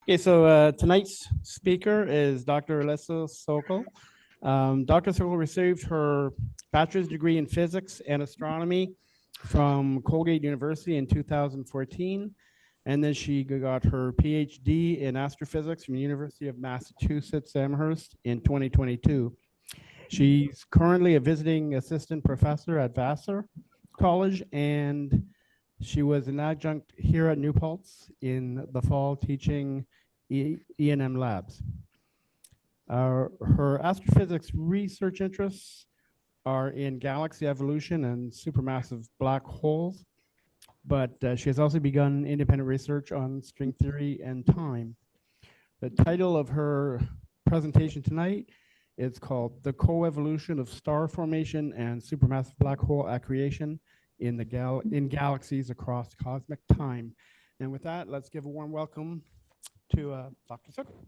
Okay, so tonight's speaker is Dr. Alyssa Sokol. Dr. Sokol received her bachelor's degree in physics and astronomy from Colgate University in 2014. And then she got her PhD in astrophysics from the University of Massachusetts Amherst in 2022. She's currently a visiting assistant professor at Vassar College, and she was an adjunct here at New Paltz in the fall teaching E&M labs. Her astrophysics research interests are in galaxy evolution and supermassive black holes, but she has also begun independent research on string theory and time. The title of her presentation tonight is called The Coevolution of Star Formation and Supermassive Black Hole Accretion in Galaxies Across Cosmic Time. And with that, let's give a warm welcome to Dr. Sokol.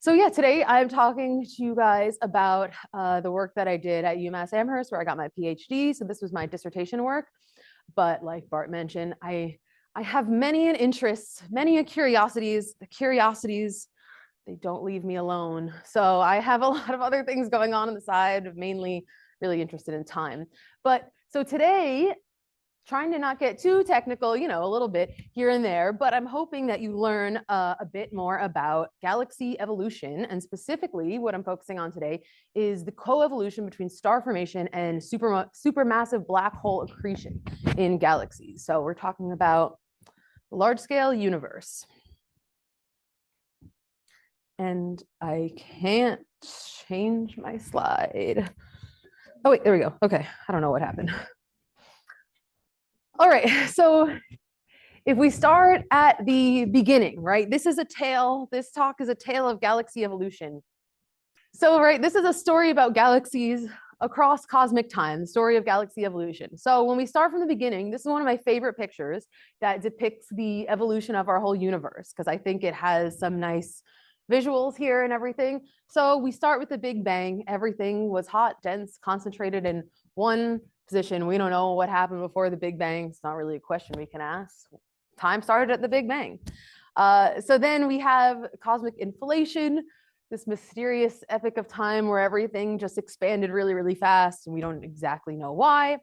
So yeah, today I'm talking to you guys about the work that I did at UMass Amherst, where I got my PhD. So this was my dissertation work. But like Bart mentioned, I have many interests, many curiosities. The curiosities, they don't leave me alone. So I have a lot of other things going on the side, mainly really interested in time. But so today, trying to not get too technical, you know, a little bit here and there, but I'm hoping that you learn a bit more about galaxy evolution. And specifically, what I'm focusing on today is the coevolution between star formation and supermassive black hole accretion in galaxies. So we're talking about the large-scale universe. And I can't change my slide. Oh, wait, there we go. Okay, I don't know what happened. All right, so if we start at the beginning, right? This talk is a tale of galaxy evolution. So, right, this is a story about galaxies across cosmic time, the story of galaxy evolution. So when we start from the beginning, this is one of my favorite pictures that depicts the evolution of our whole universe, because I think it has some nice visuals here and everything. So we start with the Big Bang. Everything was hot, dense, concentrated in one position. We don't know what happened before the Big Bang. It's not really a question we can ask. Time started at the Big Bang. So then we have cosmic inflation, this mysterious epoch of time where everything just expanded really, really fast, and we don't exactly know why.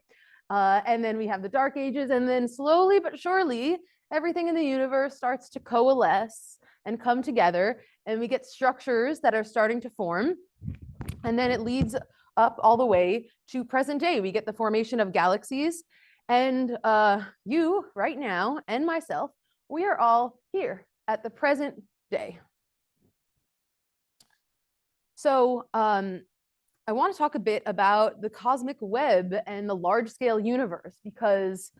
And then we have the Dark Ages, and then slowly but surely, everything in the universe starts to coalesce and come together, and we get structures that are starting to form. And then it leads up all the way to present day. We get the formation of galaxies, and you right now and myself, we are all here at the present day. So I want to talk a bit about the cosmic web and the large-scale universe, because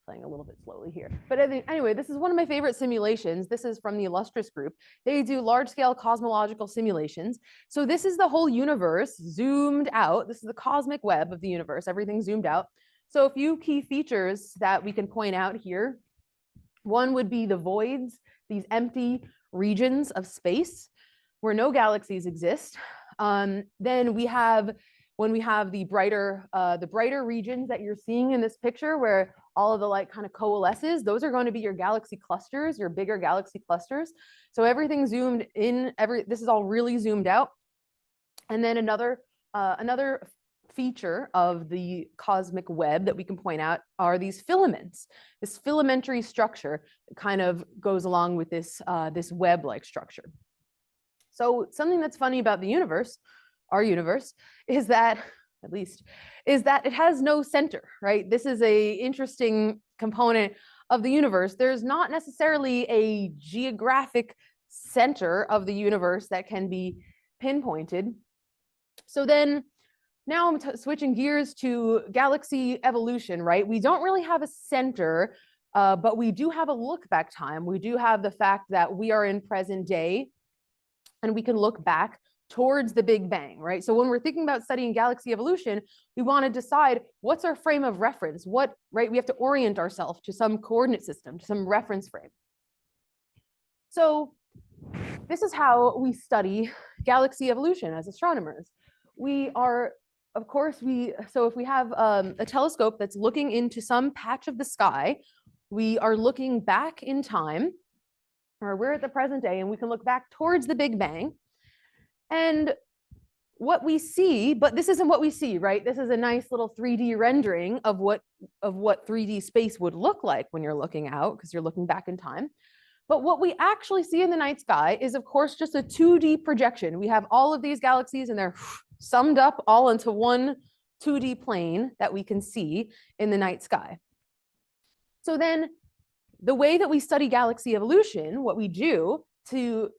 playing a little bit slowly here. But anyway, this is one of my favorite simulations. This is from the Illustrious group. They do large-scale cosmological simulations. So this is the whole universe zoomed out. This is the cosmic web of the universe, everything zoomed out. So a few key features that we can point out here. One would be the voids, these empty regions of space where no galaxies exist. Then we have, when we have the brighter regions that you're seeing in this picture, where all of the light kind of coalesces, those are going to be your galaxy clusters, your bigger galaxy clusters. So everything zoomed in, this is all really zoomed out. And then another feature of the cosmic web that we can point out are these filaments. This filamentary structure kind of goes along with this, this web-like structure. So something that's funny about the universe, our universe, is that it has no center, right? This is a interesting component of the universe. There's not necessarily a geographic center of the universe that can be pinpointed. So then now I'm switching gears to galaxy evolution, right? We don't really have a center, but we do have a look back time. We do have the fact that we are in present day, and we can look back towards the Big Bang, right? So when we're thinking about studying galaxy evolution, we want to decide what's our frame of reference, right? We have to orient ourselves to some coordinate system, to some reference frame. So this is how we study galaxy evolution as astronomers. We are, of course, so if we have a telescope that's looking into some patch of the sky, we are looking back in time, or we're at the present day, and we can look back towards the Big Bang. And what we see, but this isn't what we see, right? This is a nice little 3D rendering of what 3D space would look like when you're looking out, because you're looking back in time. But what we actually see in the night sky is, of course, just a 2D projection. We have all of these galaxies, and they're summed up all into one 2D plane that we can see in the night sky. So then the way that we study galaxy evolution, what we do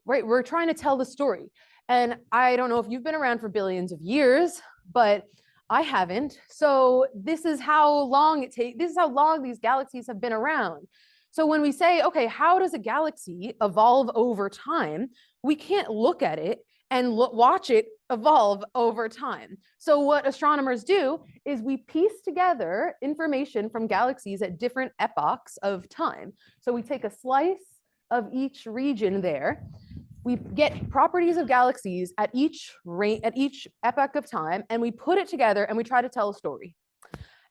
we're trying to tell the story. And I don't know if you've been around for billions of years, but I haven't. So this is how long this is how long these galaxies have been around. So when we say, okay, how does a galaxy evolve over time? We can't look at it and watch it evolve over time. So what astronomers do is we piece together information from galaxies at different epochs of time. So we take a slice of each region there. We get properties of galaxies at each epoch of time, and we put it together and we try to tell a story.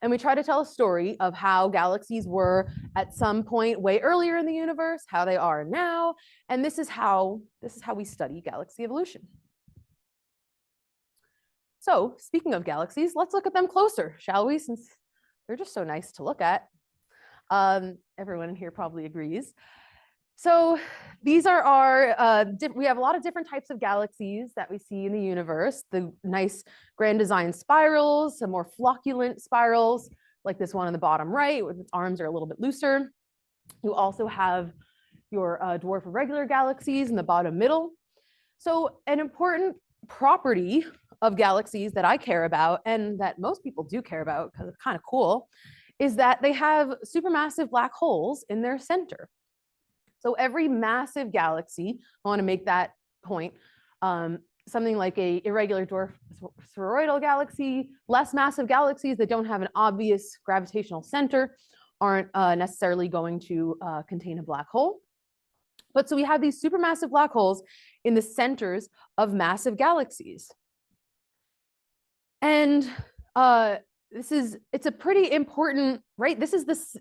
And we try to tell a story of how galaxies were at some point way earlier in the universe, how they are now, and this is how we study galaxy evolution. So speaking of galaxies, let's look at them closer, shall we? Since they're just so nice to look at. Everyone in here probably agrees. So these are our, we have a lot of different types of galaxies that we see in the universe. The nice grand design spirals, some more flocculent spirals, like this one on the bottom right, with its arms are a little bit looser. You also have your dwarf irregular galaxies in the bottom middle. So an important property of galaxies that I care about, and that most people do care about because it's kind of cool, is that they have supermassive black holes in their center. So every massive galaxy, I want to make that point, something like a irregular dwarf spheroidal galaxy, less massive galaxies that don't have an obvious gravitational center aren't necessarily going to contain a black hole. But so we have these supermassive black holes in the centers of massive galaxies. And it's a pretty important, right?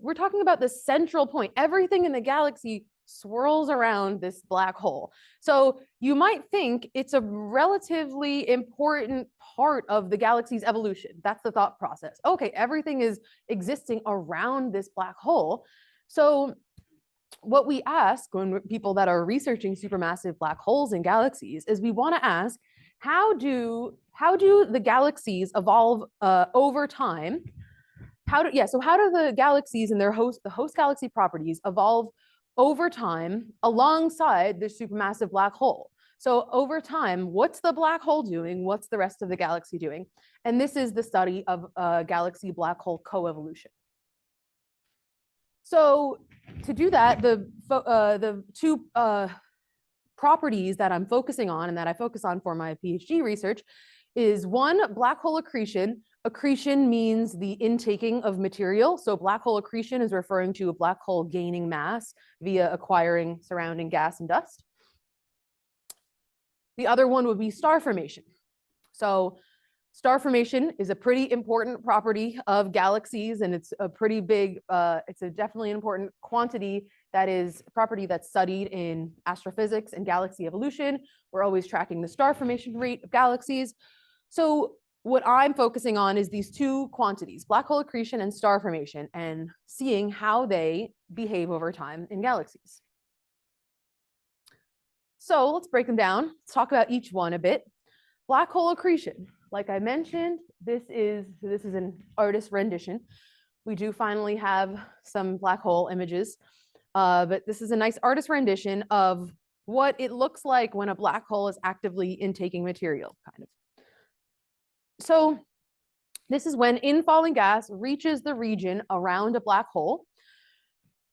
We're talking about the central point. Everything in the galaxy swirls around this black hole. So you might think it's a relatively important part of the galaxy's evolution. That's the thought process. Okay, everything is existing around this black hole. So what we ask when people that are researching supermassive black holes in galaxies is we want to ask, how do the galaxies evolve over time? How do the galaxies and the host galaxy properties evolve over time alongside the supermassive black hole? So over time, what's the black hole doing? What's the rest of the galaxy doing? And this is the study of galaxy black hole coevolution. So to do that, the two properties that I'm focusing on and that I focus on for my PhD research is one, black hole accretion. Accretion means the intaking of material. So black hole accretion is referring to a black hole gaining mass via acquiring surrounding gas and dust. The other one would be star formation. So star formation is a pretty important property of galaxies, and it's a pretty big, it's a definitely important quantity that is a property that's studied in astrophysics and galaxy evolution. We're always tracking the star formation rate of galaxies. So what I'm focusing on is these two quantities, black hole accretion and star formation, and seeing how they behave over time in galaxies. So let's break them down. Let's talk about each one a bit. Black hole accretion. Like I mentioned, this is an artist rendition. We do finally have some black hole images, but this is a nice artist rendition of what it looks like when a black hole is actively intaking material, kind of. So this is when infalling gas reaches the region around a black hole,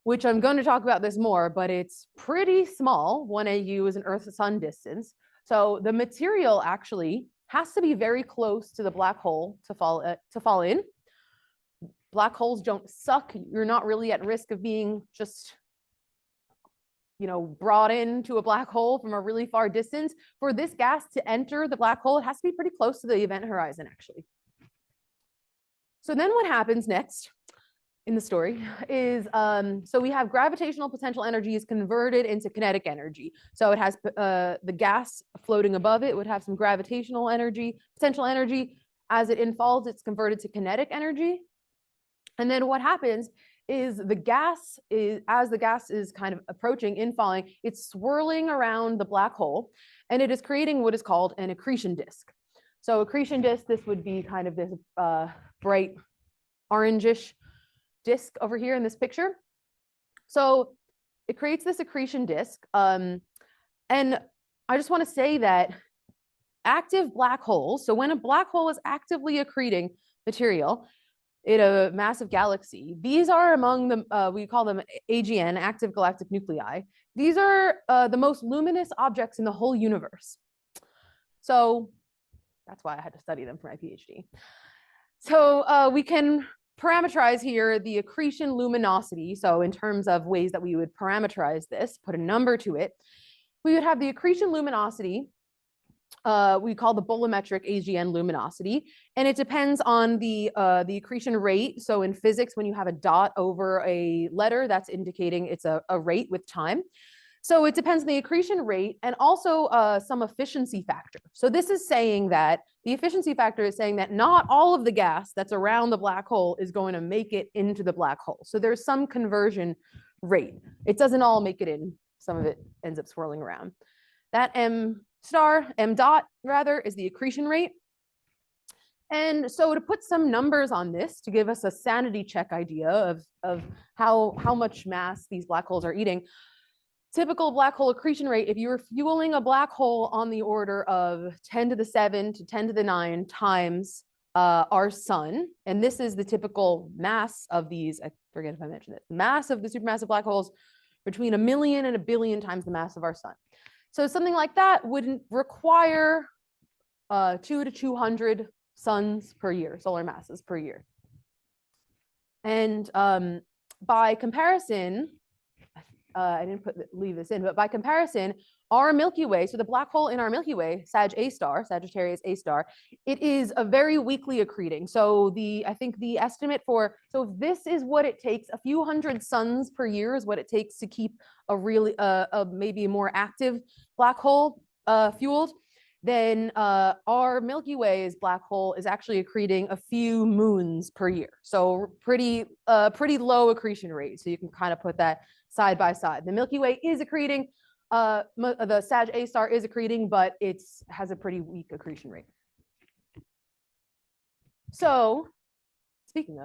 which I'm going to talk about this more, but it's pretty small. 1 AU is an Earth-Sun distance. So the material actually has to be very close to the black hole to fall in. Black holes don't suck. You're not really at risk of being just, brought into a black hole from a really far distance. For this gas to enter the black hole, it has to be pretty close to the event horizon, actually. So then what happens next? in the story is, so we have gravitational potential energy is converted into kinetic energy. So it has the gas floating above it would have some gravitational energy, potential energy. As it infalls, it's converted to kinetic energy. And then what happens is the gas is, as the gas is kind of approaching, infalling, it's swirling around the black hole, and it is creating what is called an accretion disk. So accretion disk, this would be kind of this bright orangish disk over here in this picture. So it creates this accretion disk. And I just want to say that active black holes, so when a black hole is actively accreting material in a massive galaxy, these are among the, we call them AGN, active galactic nuclei. These are the most luminous objects in the whole universe. So that's why I had to study them for my PhD. So we can parameterize here the accretion luminosity. So in terms of ways that we would parameterize this, put a number to it, we would have the accretion luminosity, we call the bolometric AGN luminosity, and it depends on the accretion rate. So in physics, when you have a dot over a letter, that's indicating it's a rate with time. So it depends on the accretion rate and also some efficiency factor. So this is saying that the efficiency factor is saying that not all of the gas that's around the black hole is going to make it into the black hole. So there's some conversion rate. It doesn't all make it in. Some of it ends up swirling around. That M dot rather, is the accretion rate. And so to put some numbers on this to give us a sanity check idea of how much mass these black holes are eating, typical black hole accretion rate, if you were fueling a black hole on the order of 10 to the 7 to 10 to the 9 times our sun, and this is the typical mass of these, I forget if I mentioned it, mass of the supermassive black holes between 1 million and 1 billion times the mass of our sun. So something like that would require 2 to 200 suns per year, solar masses per year. And by comparison, I didn't leave this in, but by comparison, our Milky Way, so the black hole in our Milky Way, A star, Sagittarius A star, it is a very weakly accreting. So I think the estimate for, so if this is what it takes, a few hundred suns per year is what it takes to keep a really, maybe a more active black hole fueled, then our Milky Way's black hole is actually accreting a few moons per year. So pretty low accretion rate. So you can kind of put that side by side. The Milky Way is accreting, the Sag A star is accreting, but it has a pretty weak accretion rate. So speaking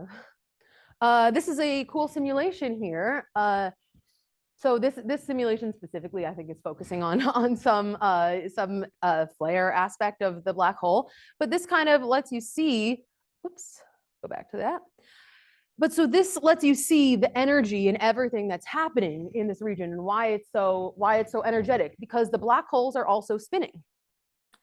of, this is a cool simulation here. So this simulation specifically, I think, is focusing on some flare aspect of the black hole, but this kind of lets you see, whoops, go back to that. But so this lets you see the energy and everything that's happening in this region and why it's so energetic, because the black holes are also spinning.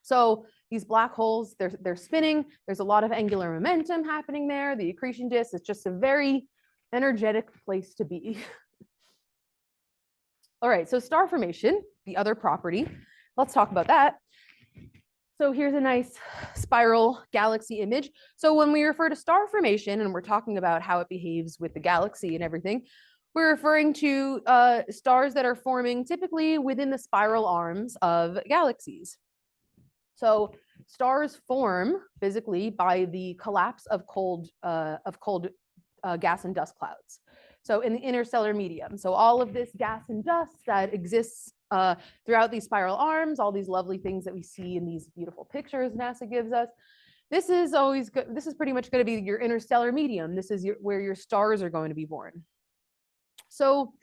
So these black holes, they're spinning. There's a lot of angular momentum happening there. The accretion disk is just a very energetic place to be. All right, so star formation, the other property. Let's talk about that. So here's a nice spiral galaxy image. So when we refer to star formation and we're talking about how it behaves with the galaxy and everything, we're referring to stars that are forming typically within the spiral arms of galaxies. So stars form physically by the collapse of cold gas and dust clouds. So in the interstellar medium. So all of this gas and dust that exists throughout these spiral arms, all these lovely things that we see in these beautiful pictures NASA gives us. This is always good. This is pretty much going to be your interstellar medium. This is where your stars are going to be born. So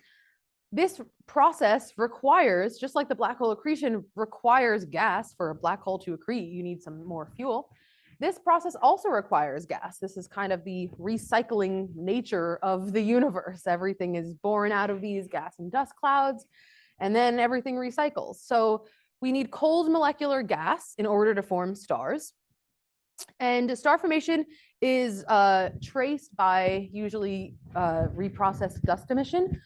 this process requires, just like the black hole accretion requires gas for a black hole to accrete, you need some more fuel. This process also requires gas. This is kind of the recycling nature of the universe. Everything is born out of these gas and dust clouds, and then everything recycles. So we need cold molecular gas in order to form stars. And star formation is traced by usually reprocessed dust emission.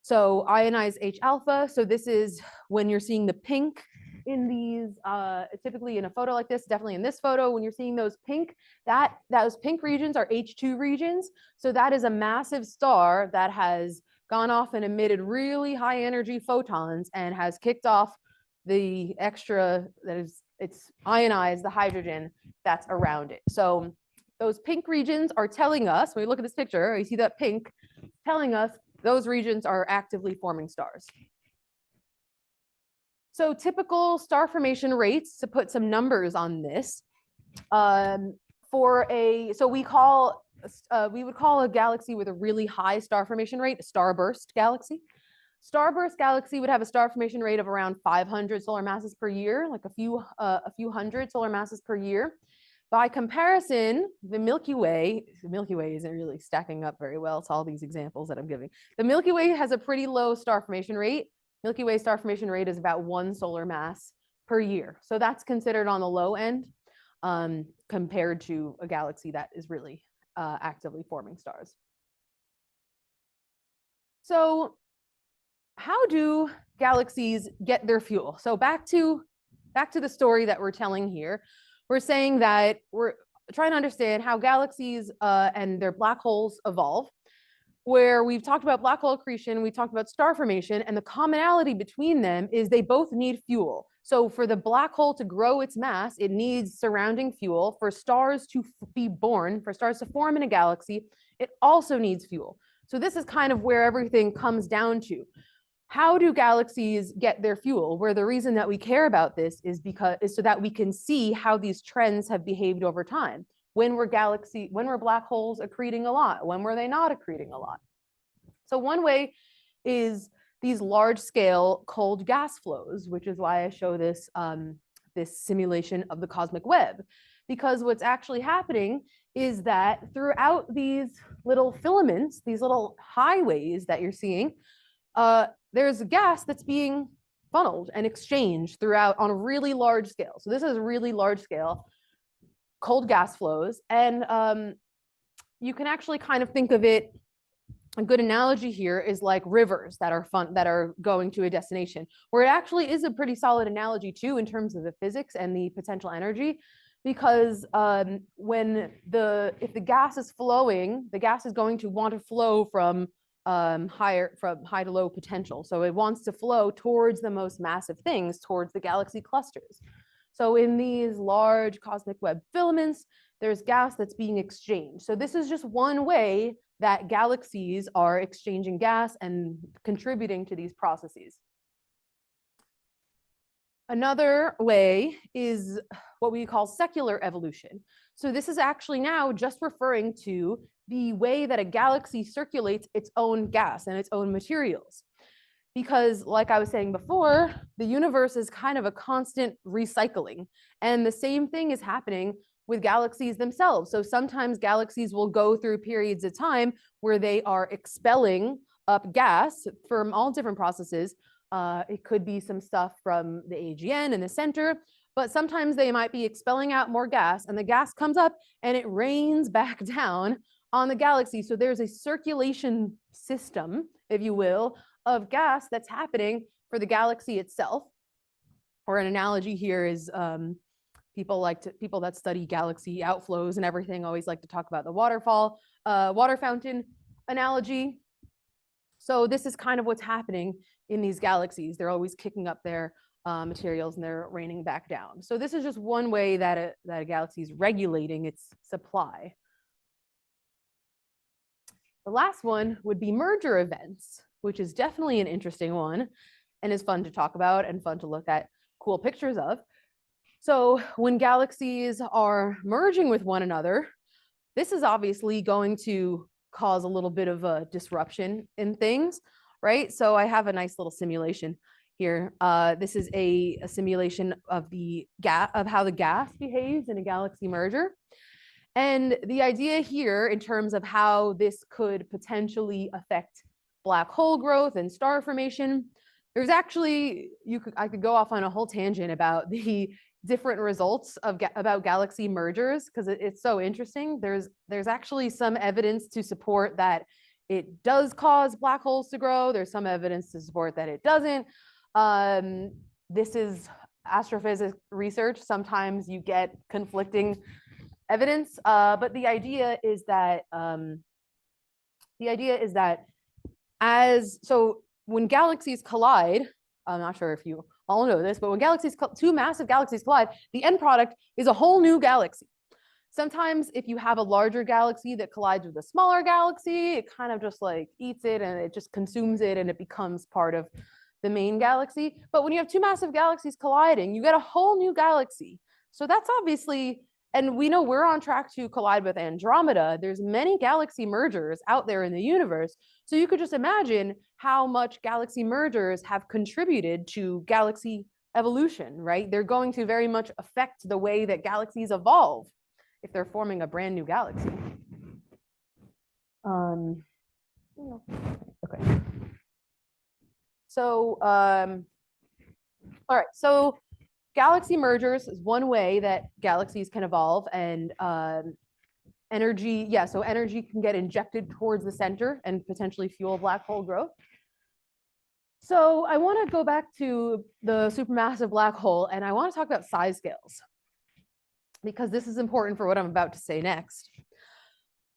So ionized H alpha. So this is when you're seeing the pink in these, typically in a photo like this, definitely in this photo, when you're seeing those pink, those pink regions are H2 regions. So that is a massive star that has gone off and emitted really high energy photons and has kicked off the extra, it's ionized the hydrogen that's around it. So those pink regions are telling us, when we look at this picture, you see that pink, telling us those regions are actively forming stars. So typical star formation rates, to put some numbers on this, so we would call a galaxy with a really high star formation rate a starburst galaxy. Starburst galaxy would have a star formation rate of around 500 solar masses per year, like a few hundred solar masses per year. By comparison, the Milky Way isn't really stacking up very well to all these examples that I'm giving. The Milky Way has a pretty low star formation rate. Milky Way star formation rate is about 1 solar mass per year. So that's considered on the low end compared to a galaxy that is really actively forming stars. So how do galaxies get their fuel? So back to the story that we're telling here. We're saying that we're trying to understand how galaxies and their black holes evolve, where we've talked about black hole accretion, we talked about star formation, and the commonality between them is they both need fuel. So for the black hole to grow its mass, it needs surrounding fuel. For stars to be born, for stars to form in a galaxy, it also needs fuel. So this is kind of where everything comes down to. How do galaxies get their fuel? Where the reason that we care about this is so that we can see how these trends have behaved over time. When were black holes accreting a lot? When were they not accreting a lot? So one way is these large scale cold gas flows, which is why I show this, this simulation of the cosmic web. Because what's actually happening is that throughout these little filaments, these little highways that you're seeing, there's a gas that's being funneled and exchanged throughout on a really large scale. So this is really large scale cold gas flows. And you can actually kind of think of it, a good analogy here is like rivers that are going to a destination, where it actually is a pretty solid analogy too in terms of the physics and the potential energy, because if the gas is flowing, the gas is going to want to flow from high to low potential. So it wants to flow towards the most massive things, towards the galaxy clusters. So in these large cosmic web filaments, there's gas that's being exchanged. So this is just one way that galaxies are exchanging gas and contributing to these processes. Another way is what we call secular evolution. So this is actually now just referring to the way that a galaxy circulates its own gas and its own materials. Because like I was saying before, the universe is kind of a constant recycling. And the same thing is happening with galaxies themselves. So sometimes galaxies will go through periods of time where they are expelling up gas from all different processes. It could be some stuff from the AGN in the center, but sometimes they might be expelling out more gas, and the gas comes up and it rains back down on the galaxy. So there's a circulation system, if you will, of gas that's happening for the galaxy itself. Or an analogy here is people that study galaxy outflows and everything always like to talk about the water fountain analogy. So this is kind of what's happening in these galaxies. They're always kicking up their materials and they're raining back down. So this is just one way that a galaxy is regulating its supply. The last one would be merger events, which is definitely an interesting one and is fun to talk about and fun to look at cool pictures of. So when galaxies are merging with one another, this is obviously going to cause a little bit of a disruption in things, right? So I have a nice little simulation here. This is a simulation of how the gas behaves in a galaxy merger. And the idea here in terms of how this could potentially affect black hole growth and star formation, there's actually, I could go off on a whole tangent about the different results about galaxy mergers, because it's so interesting. There's actually some evidence to support that it does cause black holes to grow. There's some evidence to support that it doesn't. This is astrophysics research, sometimes you get conflicting evidence, but the idea is that when galaxies collide, I'm not sure if you all know this, but when two massive galaxies collide, the end product is a whole new galaxy. Sometimes if you have a larger galaxy that collides with a smaller galaxy, it kind of just like eats it and it just consumes it and it becomes part of the main galaxy. But when you have two massive galaxies colliding, you get a whole new galaxy. So that's obviously, and we know we're on track to collide with Andromeda. There's many galaxy mergers out there in the universe. So you could just imagine how much galaxy mergers have contributed to galaxy evolution, right? They're going to very much affect the way that galaxies evolve if they're forming a brand new galaxy. Okay. So, all right. So galaxy mergers is one way that galaxies can evolve, and energy, yeah, so energy can get injected towards the center and potentially fuel black hole growth. So I want to go back to the supermassive black hole, and I want to talk about size scales, because this is important for what I'm about to say next.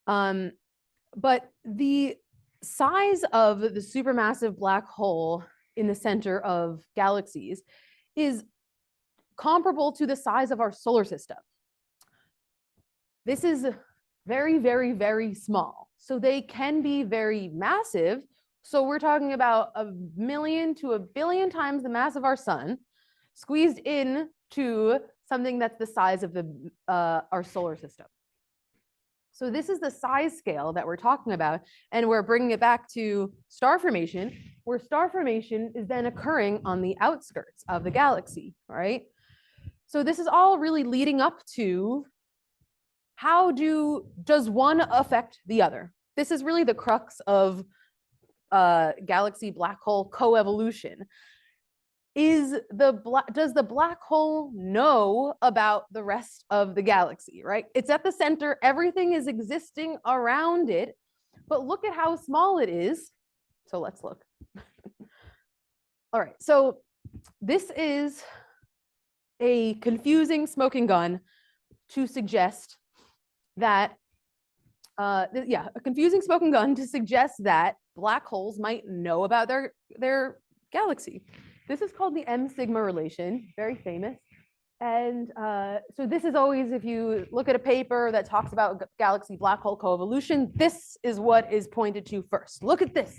But the size of the supermassive black hole in the center of galaxies is comparable to the size of our solar system. This is very, very, very small. So they can be very massive. So we're talking about 1 million to 1 billion times the mass of our sun squeezed in to something that's the size of our solar system. So this is the size scale that we're talking about, and we're bringing it back to star formation, where star formation is then occurring on the outskirts of the galaxy, right? So this is all really leading up to how does one affect the other? This is really the crux of galaxy black hole coevolution. Does the black hole know about the rest of the galaxy, right? It's at the center, everything is existing around it, but look at how small it is. So let's look. All right, so this is a confusing smoking gun to suggest that, a confusing smoking gun to suggest that black holes might know about their galaxy. This is called the M sigma relation, very famous. And so this is always, if you look at a paper that talks about galaxy black hole coevolution, this is what is pointed to first. Look at this.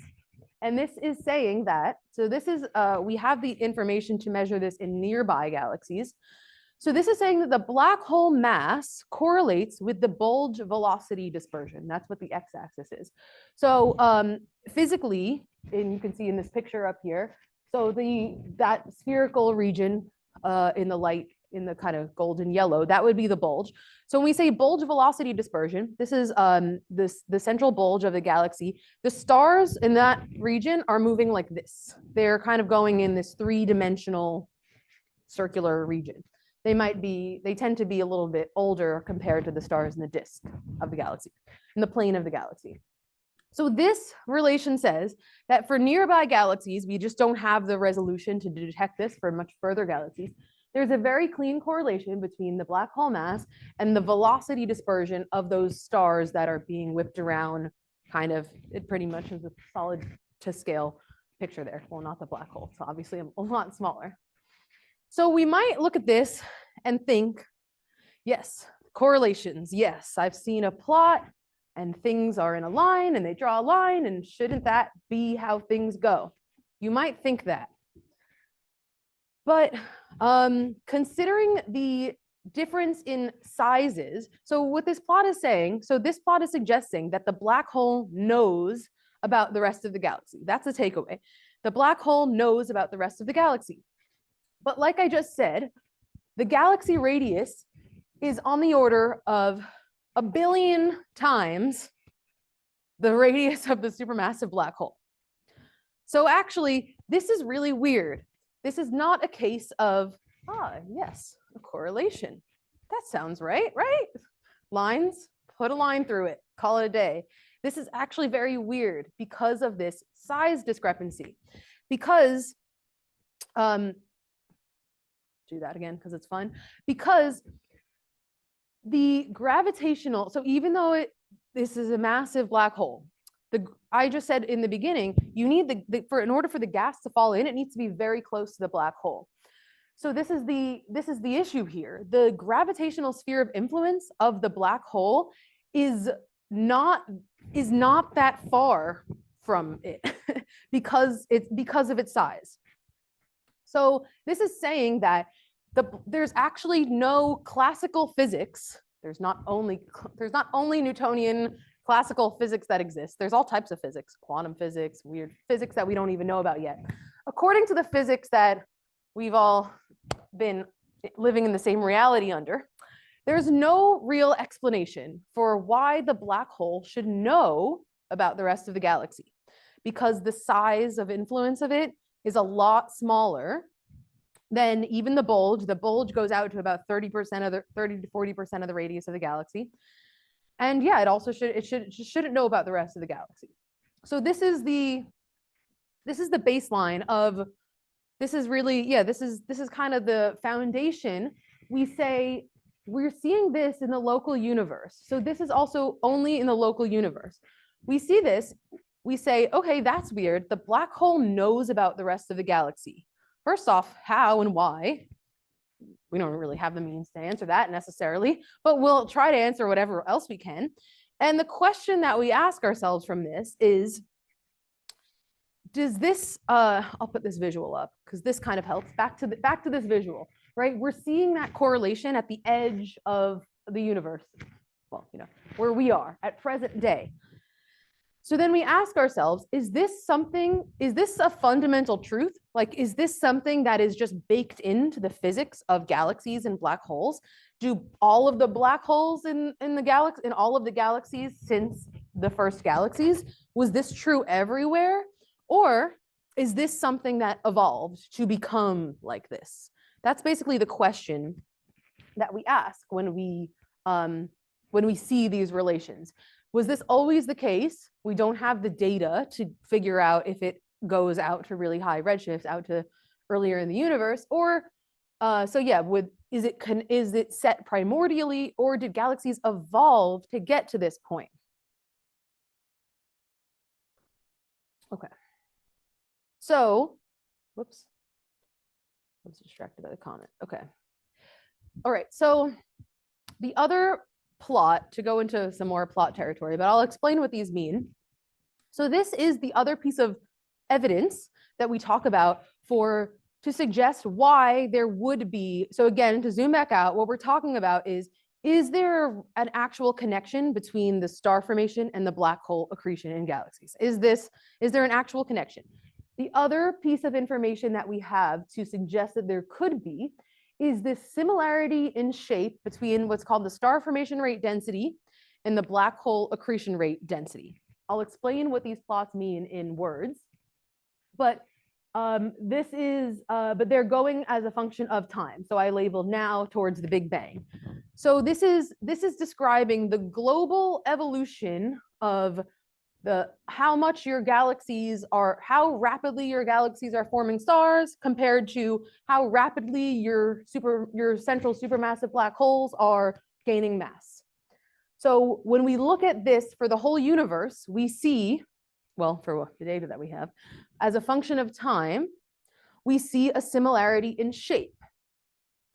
And this is saying that, so this is, we have the information to measure this in nearby galaxies. So this is saying that the black hole mass correlates with the bulge velocity dispersion. That's what the x-axis is. So physically, and you can see in this picture up here, so that spherical region in the light, in the kind of golden yellow, that would be the bulge. So when we say bulge velocity dispersion, this is the central bulge of the galaxy. The stars in that region are moving like this. They're kind of going in this three-dimensional circular region. They tend to be a little bit older compared to the stars in the disk of the galaxy, in the plane of the galaxy. So this relation says that for nearby galaxies, we just don't have the resolution to detect this for much further galaxies. There's a very clean correlation between the black hole mass and the velocity dispersion of those stars that are being whipped around, kind of, it pretty much is a solid to scale picture there. Well, not the black hole, it's obviously a lot smaller. So we might look at this and think, yes, correlations, yes, I've seen a plot and things are in a line and they draw a line, and shouldn't that be how things go? You might think that. But considering the difference in sizes, so what this plot is saying, so this plot is suggesting that the black hole knows about the rest of the galaxy. That's a takeaway. The black hole knows about the rest of the galaxy. But like I just said, the galaxy radius is on the order of 1 billion times the radius of the supermassive black hole. So actually, this is really weird. This is not a case of, yes, a correlation. That sounds right, right? Lines, put a line through it, call it a day. This is actually very weird because of this size discrepancy. Because, do that again because it's fun. Because the gravitational, so even though this is a massive black hole, I just said in the beginning, you need in order for the gas to fall in, it needs to be very close to the black hole. So this is the issue here. The gravitational sphere of influence of the black hole is not that far from it because of its size. So this is saying that there's actually no classical physics. There's not only Newtonian classical physics that exists. There's all types of physics, quantum physics, weird physics that we don't even know about yet. According to the physics that we've all been living in the same reality under, there's no real explanation for why the black hole should know about the rest of the galaxy, because the size of influence of it is a lot smaller than even the bulge. The bulge goes out to about 30% of the 30 to 40% of the radius of the galaxy. And yeah, it shouldn't know about the rest of the galaxy. So this is the baseline of, this is really, yeah, this is kind of the foundation. We say we're seeing this in the local universe. So this is also only in the local universe. We see this, we say, okay, that's weird. The black hole knows about the rest of the galaxy. First off, how and why? We don't really have the means to answer that necessarily, but we'll try to answer whatever else we can. And the question that we ask ourselves from this is, does this, I'll put this visual up because this kind of helps. Back to this visual, right? We're seeing that correlation at the edge of the universe, well, where we are at present day. So then we ask ourselves, is this a fundamental truth? Like, is this something that is just baked into the physics of galaxies and black holes? Do all of the black holes in all of the galaxies since the first galaxies, was this true everywhere? Or is this something that evolved to become like this? That's basically the question that we ask when we see these relations. Was this always the case? We don't have the data to figure out if it goes out to really high redshifts, out to earlier in the universe, or so yeah, is it set primordially, or did galaxies evolve to get to this point? Okay. So, whoops, I was distracted by the comment. Okay. All right, so the other plot, to go into some more plot territory, but I'll explain what these mean. So this is the other piece of evidence that we talk about to suggest why there would be, so again, to zoom back out, what we're talking about is there an actual connection between the star formation and the black hole accretion in galaxies? Is there an actual connection? The other piece of information that we have to suggest that there could be is this similarity in shape between what's called the star formation rate density and the black hole accretion rate density. I'll explain what these plots mean in words, but but they're going as a function of time. So I labeled now towards the Big Bang. So this is describing the global evolution of how rapidly your galaxies are forming stars compared to how rapidly your central supermassive black holes are gaining mass. So when we look at this for the whole universe, we see, well, for the data that we have, as a function of time, we see a similarity in shape.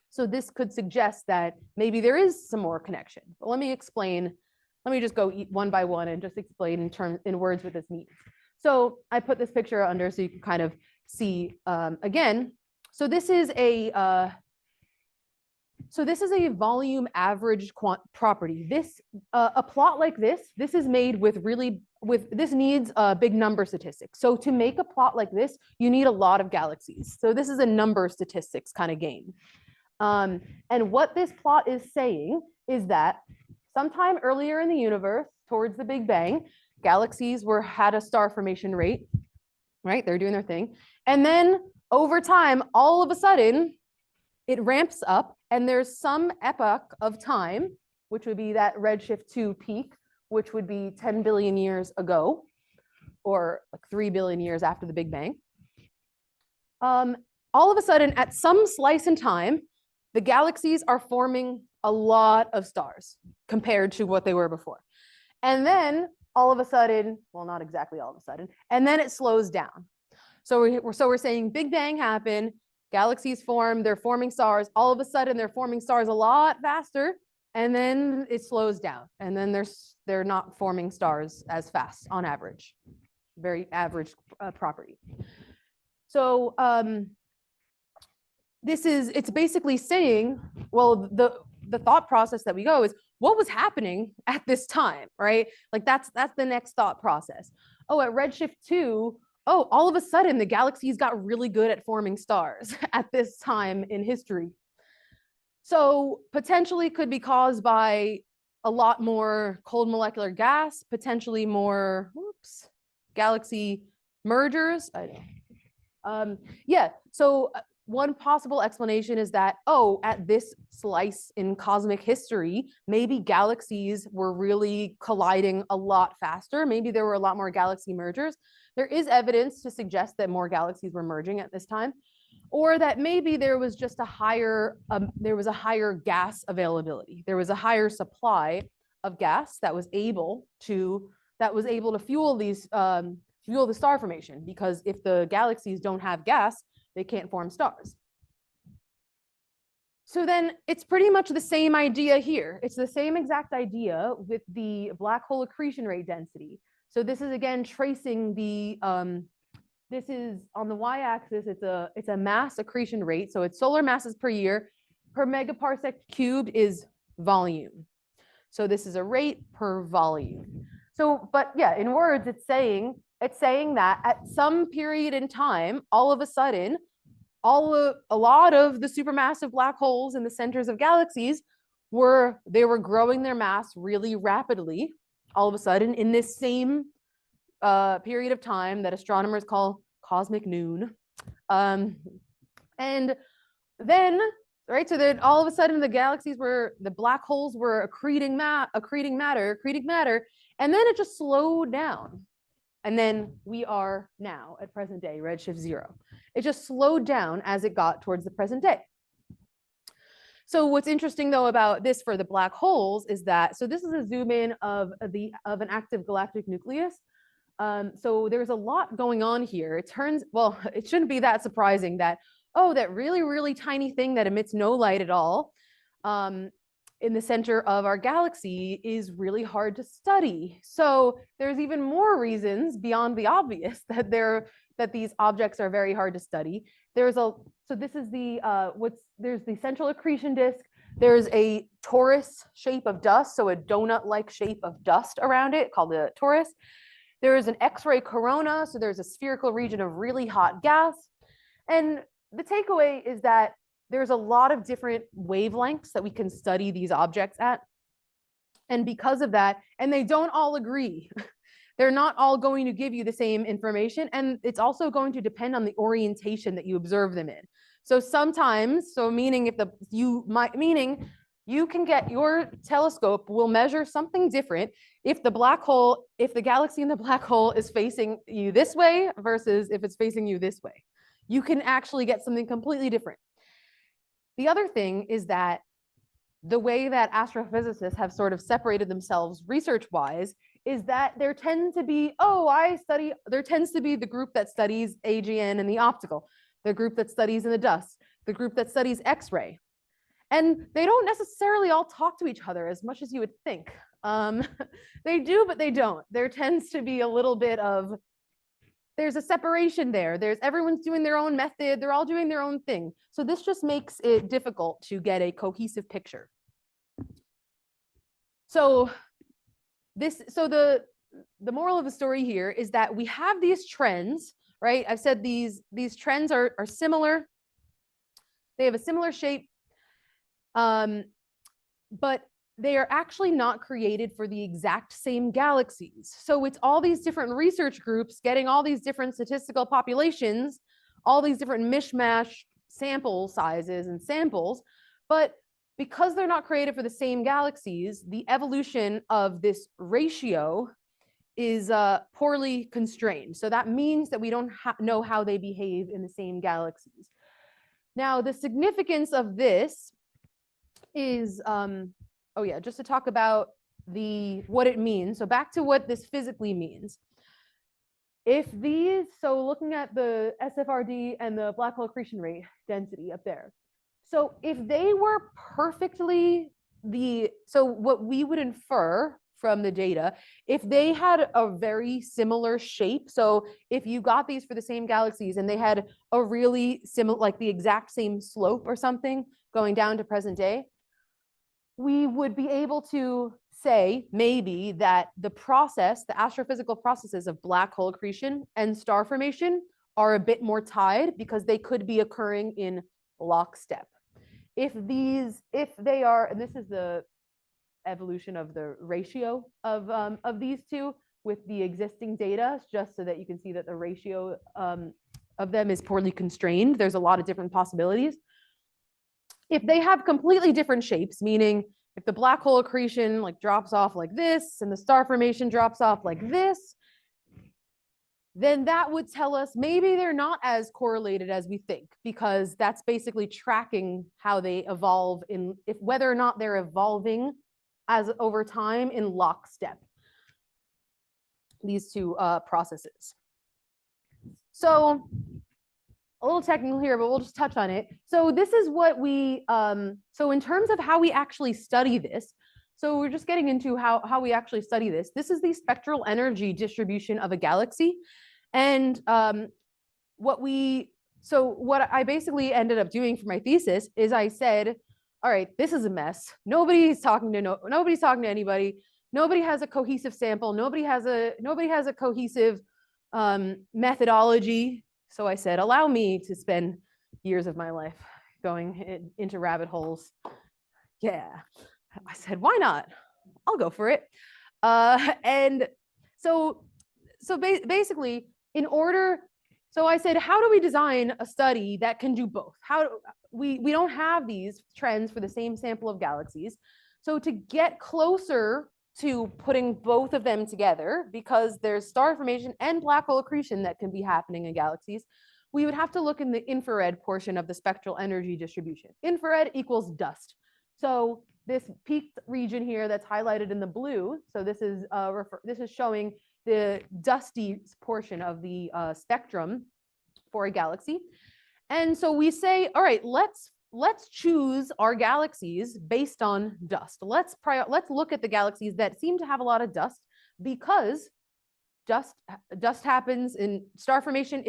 So this could suggest that maybe there is some more connection. But let me just go one by one and just explain in words what this means. So I put this picture under so you can kind of see again. So this is a volume averaged property. A plot like this is made this needs big number statistics. So to make a plot like this, you need a lot of galaxies. So this is a number statistics kind of game. And what this plot is saying is that sometime earlier in the universe, towards the Big Bang, galaxies had a star formation rate, right? They're doing their thing. And then over time, all of a sudden, it ramps up and there's some epoch of time, which would be that redshift 2 peak, which would be 10 billion years ago, or like 3 billion years after the Big Bang. All all of a sudden, at some slice in time, the galaxies are forming a lot of stars compared to what they were before. And then all of a sudden, well, not exactly all of a sudden, and then it slows down. So we're saying Big Bang happened, galaxies form, they're forming stars. All of a sudden, they're forming stars a lot faster, and then it slows down. And then they're not forming stars as fast on average. Very average property. So it's basically saying, well, the thought process that we go is, what was happening at this time, right? Like that's the next thought process. Oh, at redshift 2, oh, all of a sudden the galaxies got really good at forming stars at this time in history. So potentially could be caused by a lot more cold molecular gas, potentially more, galaxy mergers. Yeah, so one possible explanation is that, oh, at this slice in cosmic history, maybe galaxies were really colliding a lot faster. Maybe there were a lot more galaxy mergers. There is evidence to suggest that more galaxies were merging at this time, or that maybe there was just a higher gas availability. There was a higher supply of gas that was able to fuel these fuel the star formation, because if the galaxies don't have gas, they can't form stars. So then it's pretty much the same idea here. It's the same exact idea with the black hole accretion rate density. So this is again tracing the, this is on the y-axis, it's a mass accretion rate. So it's solar masses per year, per megaparsec cubed is volume. So this is a rate per volume. So, but yeah, in words, it's saying that at some period in time, all of a sudden, a lot of the supermassive black holes in the centers of galaxies were growing their mass really rapidly, all of a sudden in this same period of time that astronomers call cosmic noon. And then, right, so then all of a sudden the black holes were accreting matter, and then it just slowed down. And then we are now at present day, redshift 0. It just slowed down as it got towards the present day. So what's interesting though about this for the black holes is that, so this is a zoom in of an active galactic nucleus. So there's a lot going on here. It shouldn't be that surprising that, oh, that really, really tiny thing that emits no light at all in the center of our galaxy is really hard to study. So there's even more reasons beyond the obvious that these objects are very hard to study. There's the central accretion disk. There's a torus shape of dust, so a donut-like shape of dust around it called the torus. There is an X-ray corona, so there's a spherical region of really hot gas. And the takeaway is that there's a lot of different wavelengths that we can study these objects at. And because of that, and they don't all agree. They're not all going to give you the same information. And it's also going to depend on the orientation that you observe them in. So sometimes, meaning you can get your telescope will measure something different if the galaxy in the black hole is facing you this way versus if it's facing you this way. You can actually get something completely different. The other thing is that the way that astrophysicists have sort of separated themselves research-wise is that there tends to be the group that studies AGN and the optical, the group that studies in the dust, the group that studies X-ray. And they don't necessarily all talk to each other as much as you would think. They do, but they don't. There tends to be a little bit of, there's a separation there. Everyone's doing their own method. They're all doing their own thing. So this just makes it difficult to get a cohesive picture. So the moral of the story here is that we have these trends, right? I've said these trends are similar. They have a similar shape, but they are actually not created for the exact same galaxies. So it's all these different research groups getting all these different statistical populations, all these different mishmash sample sizes and samples, but because they're not created for the same galaxies, the evolution of this ratio is poorly constrained. So that means that we don't know how they behave in the same galaxies. Now, the significance of this is, oh yeah, just to talk about what it means. So back to what this physically means. If these, so looking at the SFRD and the black hole accretion rate density up there. So if they were perfectly so what we would infer from the data, if they had a very similar shape, so if you got these for the same galaxies and they had a really similar, like the exact same slope or something going down to present day, we would be able to say maybe that the astrophysical processes of black hole accretion and star formation are a bit more tied because they could be occurring in lockstep. If they are, and this is the evolution of the ratio of these two with the existing data, just so that you can see that the ratio of them is poorly constrained. There's a lot of different possibilities. If they have completely different shapes, meaning if the black hole accretion like drops off like this and the star formation drops off like this, then that would tell us maybe they're not as correlated as we think, because that's basically tracking how they evolve whether or not they're evolving as over time in lockstep, these two processes. So a little technical here, but we'll just touch on it. So this is what we, so in terms of how we actually study this, so we're just getting into how we actually study this. This is the spectral energy distribution of a galaxy. And what I basically ended up doing for my thesis is I said, all right, this is a mess. Nobody's talking to anybody. Nobody has a cohesive sample. Nobody has a cohesive methodology. So I said, allow me to spend years of my life going into rabbit holes. Yeah, I said, why not? I'll go for it. And so basically, so I said, how do we design a study that can do both? We don't have these trends for the same sample of galaxies. So to get closer to putting both of them together, because there's star formation and black hole accretion that can be happening in galaxies, we would have to look in the infrared portion of the spectral energy distribution. Infrared equals dust. So this peaked region here that's highlighted in the blue, so this is showing the dusty portion of the spectrum for a galaxy. And so we say, all right, let's choose our galaxies based on dust. Let's look at the galaxies that seem to have a lot of dust, because dust happens in star formation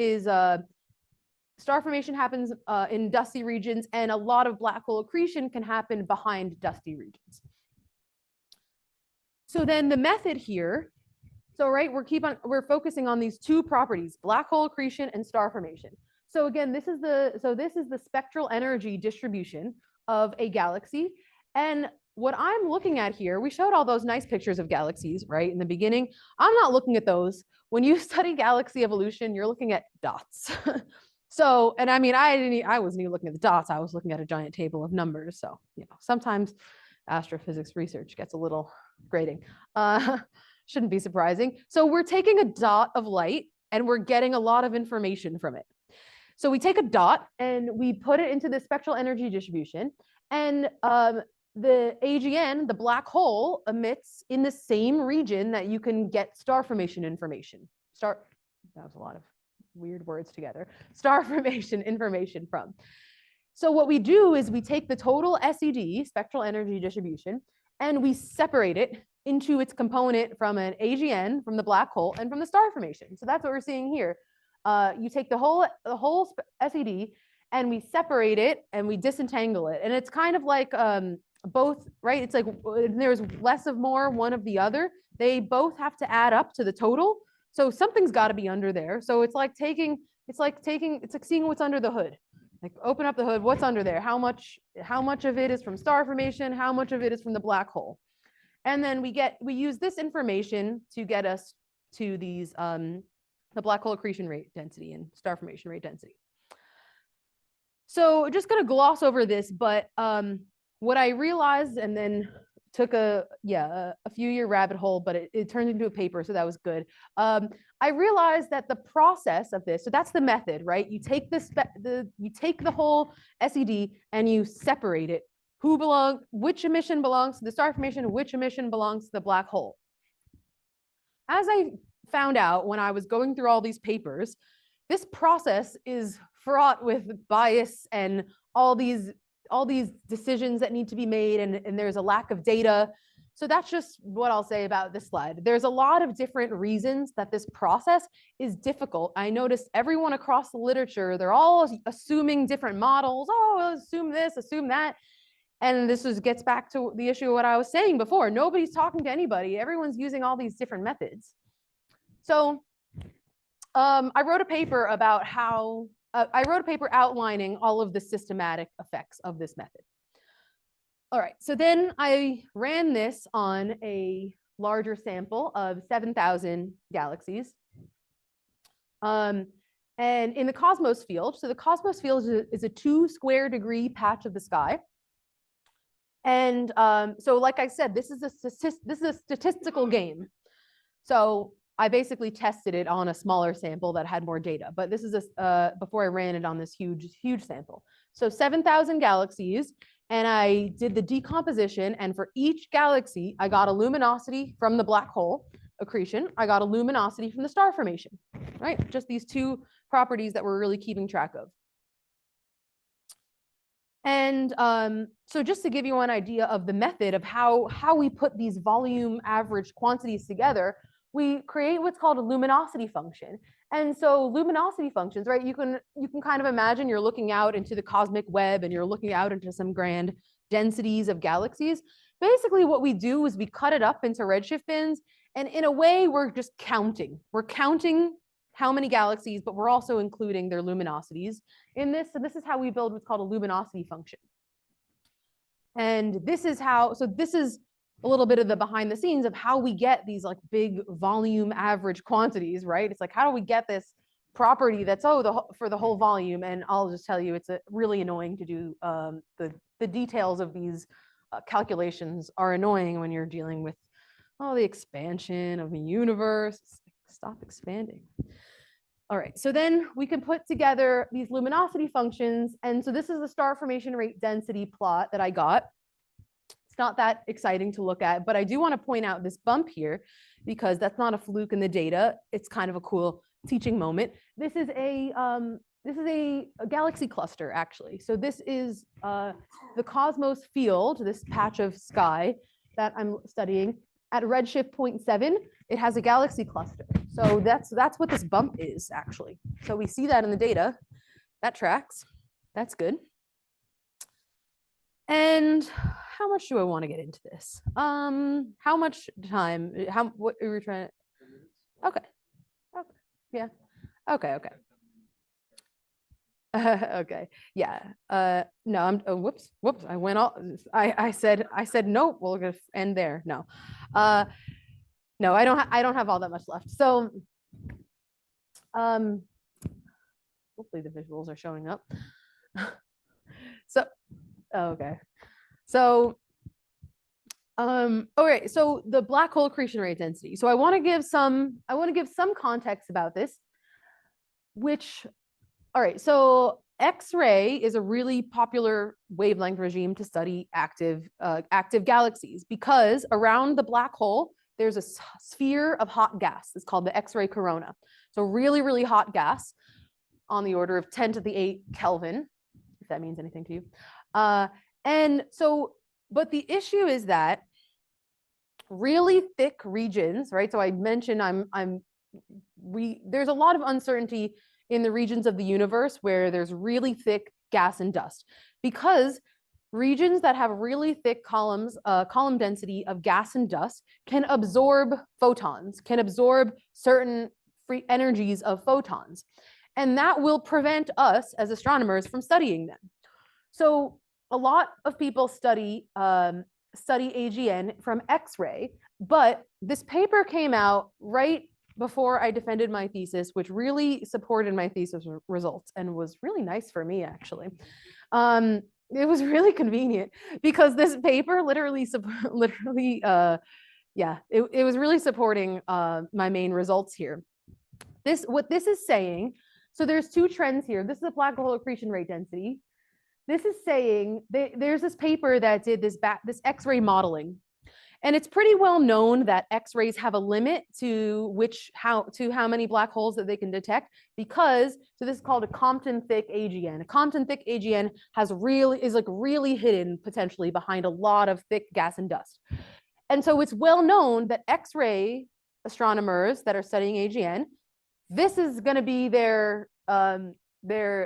happens in dusty regions, and a lot of black hole accretion can happen behind dusty regions. So then the method here, so right, we're focusing on these two properties, black hole accretion and star formation. So again, this is the spectral energy distribution of a galaxy. And what I'm looking at here, we showed all those nice pictures of galaxies, right, in the beginning. I'm not looking at those. When you study galaxy evolution, you're looking at dots. So, and I mean, I wasn't even looking at the dots. I was looking at a giant table of numbers. So, sometimes astrophysics research gets a little grating. Shouldn't be surprising. So we're taking a dot of light and we're getting a lot of information from it. So we take a dot and we put it into the spectral energy distribution, and the AGN, the black hole, emits in the same region that you can get star formation information. That was a lot of weird words together. Star formation information from. So what we do is we take the total SED, spectral energy distribution, and we separate it into its component from an AGN, from the black hole, and from the star formation. So that's what we're seeing here. You take the whole SED and we separate it and we disentangle it. And it's kind of like both, right? It's like there's less of more, one of the other. They both have to add up to the total. So something's got to be under there. So it's like seeing what's under the hood. Like open up the hood, what's under there? How much of it is from star formation? How much of it is from the black hole? And then we use this information to get us to these the black hole accretion rate density and star formation rate density. So just going to gloss over this, but what I realized, and then took a few year rabbit hole, but it turned into a paper, so that was good. I realized that the process of this, so that's the method, right? You take you take the whole SED and you separate it. Which emission belongs to the star formation, which emission belongs to the black hole. As I found out when I was going through all these papers, this process is fraught with bias and all these decisions that need to be made, and there's a lack of data. So that's just what I'll say about this slide. There's a lot of different reasons that this process is difficult. I noticed everyone across the literature, they're all assuming different models. Oh, assume this, assume that. And this gets back to the issue of what I was saying before. Nobody's talking to anybody. Everyone's using all these different methods. So I wrote a paper about how, I wrote a paper outlining all of the systematic effects of this method. All right, so then I ran this on a larger sample of 7,000 galaxies. And in the cosmos field, so the cosmos field is a 2 square degree patch of the sky. And so like I said, this is a statistical game. So I basically tested it on a smaller sample that had more data, but this is before I ran it on this huge sample. So 7,000 galaxies, and I did the decomposition, and for each galaxy, I got a luminosity from the black hole accretion. I got a luminosity from the star formation, right? Just these 2 properties that we're really keeping track of. And so just to give you an idea of the method of how we put these volume average quantities together, we create what's called a luminosity function. And so luminosity functions, right? You can kind of imagine you're looking out into the cosmic web and you're looking out into some grand densities of galaxies. Basically what we do is we cut it up into redshift bins, and in a way we're just counting. We're counting how many galaxies, but we're also including their luminosities in this. So this is how we build what's called a luminosity function. And this is how, so this is a little bit of the behind the scenes of how we get these like big volume average quantities, right? It's like, how do we get this property that's, for the whole volume? And I'll just tell you, it's really annoying to do. The details of these calculations are annoying when you're dealing with, the expansion of the universe. Stop expanding. All right, so then we can put together these luminosity functions. And so this is the star formation rate density plot that I got. It's not that exciting to look at, but I do want to point out this bump here because that's not a fluke in the data. It's kind of a cool teaching moment. This is a galaxy cluster, actually. So this is the cosmos field, this patch of sky that I'm studying. At redshift 0.7, it has a galaxy cluster. So that's what this bump is, actually. So we see that in the data. That tracks. That's good. And how much do I want to get into this? How much time? What are we trying to? Okay. Yeah. Okay. Okay. Yeah. No, I'm whoops. I went all I said nope, we're gonna end there. No. No, I don't have all that much left. So hopefully the visuals are showing up. So okay. So okay, so the black hole accretion rate density. So I want to give some context about this, which all right, so X-ray is a really popular wavelength regime to study active galaxies because around the black hole, there's a sphere of hot gas. It's called the X-ray corona. So really, really hot gas on the order of 10 to the 8 Kelvin, if that means anything to you. And so, but the issue is that really thick regions, right? So I mentioned there's a lot of uncertainty in the regions of the universe where there's really thick gas and dust, because regions that have really thick column density of gas and dust can absorb photons, can absorb certain free energies of photons, and that will prevent us as astronomers from studying them. So a lot of people study AGN from X-ray, but this paper came out right before I defended my thesis, which really supported my thesis results and was really nice for me, actually. it was really convenient because this paper literally, yeah, it was really supporting my main results here. What this is saying, so there's two trends here. This is a black hole accretion rate density. This is saying there's this paper that did this X-ray modeling. And it's pretty well known that X-rays have a limit to how many black holes that they can detect, because so this is called a Compton thick AGN. A Compton thick AGN is like really hidden potentially behind a lot of thick gas and dust. And so it's well known that X-ray astronomers that are studying AGN, this is going to be their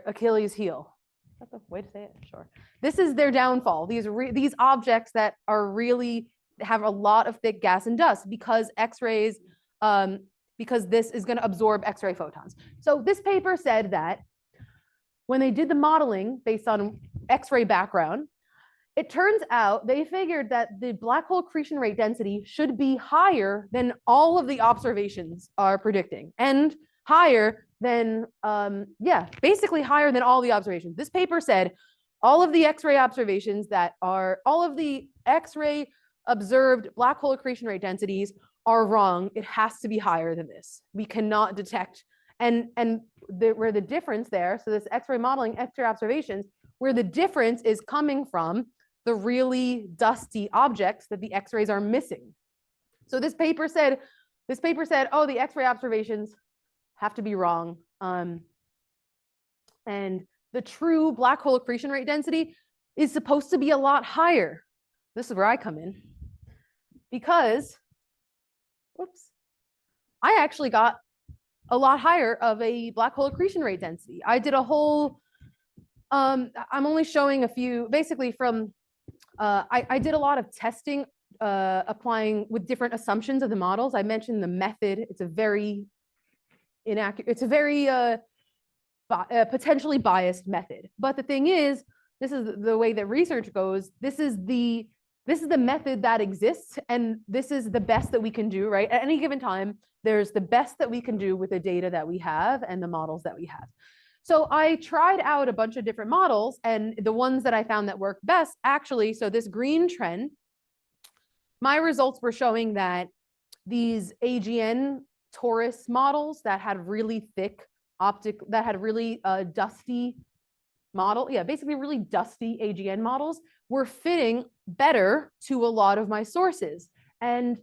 Achilles heel. Is that the way to say it? Sure. This is their downfall. These objects that are really have a lot of thick gas and dust because X-rays, because this is going to absorb X-ray photons. So this paper said that when they did the modeling based on X-ray background, it turns out they figured that the black hole accretion rate density should be higher than all of the observations are predicting, and higher than, basically higher than all the observations. This paper said all of the X-ray observations all of the X-ray observed black hole accretion rate densities are wrong. It has to be higher than this. We cannot detect, where the difference there, so this X-ray modeling, X-ray observations, where the difference is coming from the really dusty objects that the X-rays are missing. So this paper said, oh, the X-ray observations have to be wrong. And the true black hole accretion rate density is supposed to be a lot higher. This is where I come in, because, I actually got a lot higher of a black hole accretion rate density. I did a whole, I'm only showing a few, basically from, I did a lot of testing, applying with different assumptions of the models. I mentioned the method. It's a very inaccurate, it's a very potentially biased method. But the thing is, this is the way that research goes. This is the method that exists, and this is the best that we can do, right? At any given time, there's the best that we can do with the data that we have and the models that we have. So I tried out a bunch of different models, and the ones that I found that worked best, actually, so this green trend, my results were showing that these AGN torus models that had really thick that had really dusty model, basically really dusty AGN models, were fitting better to a lot of my sources. And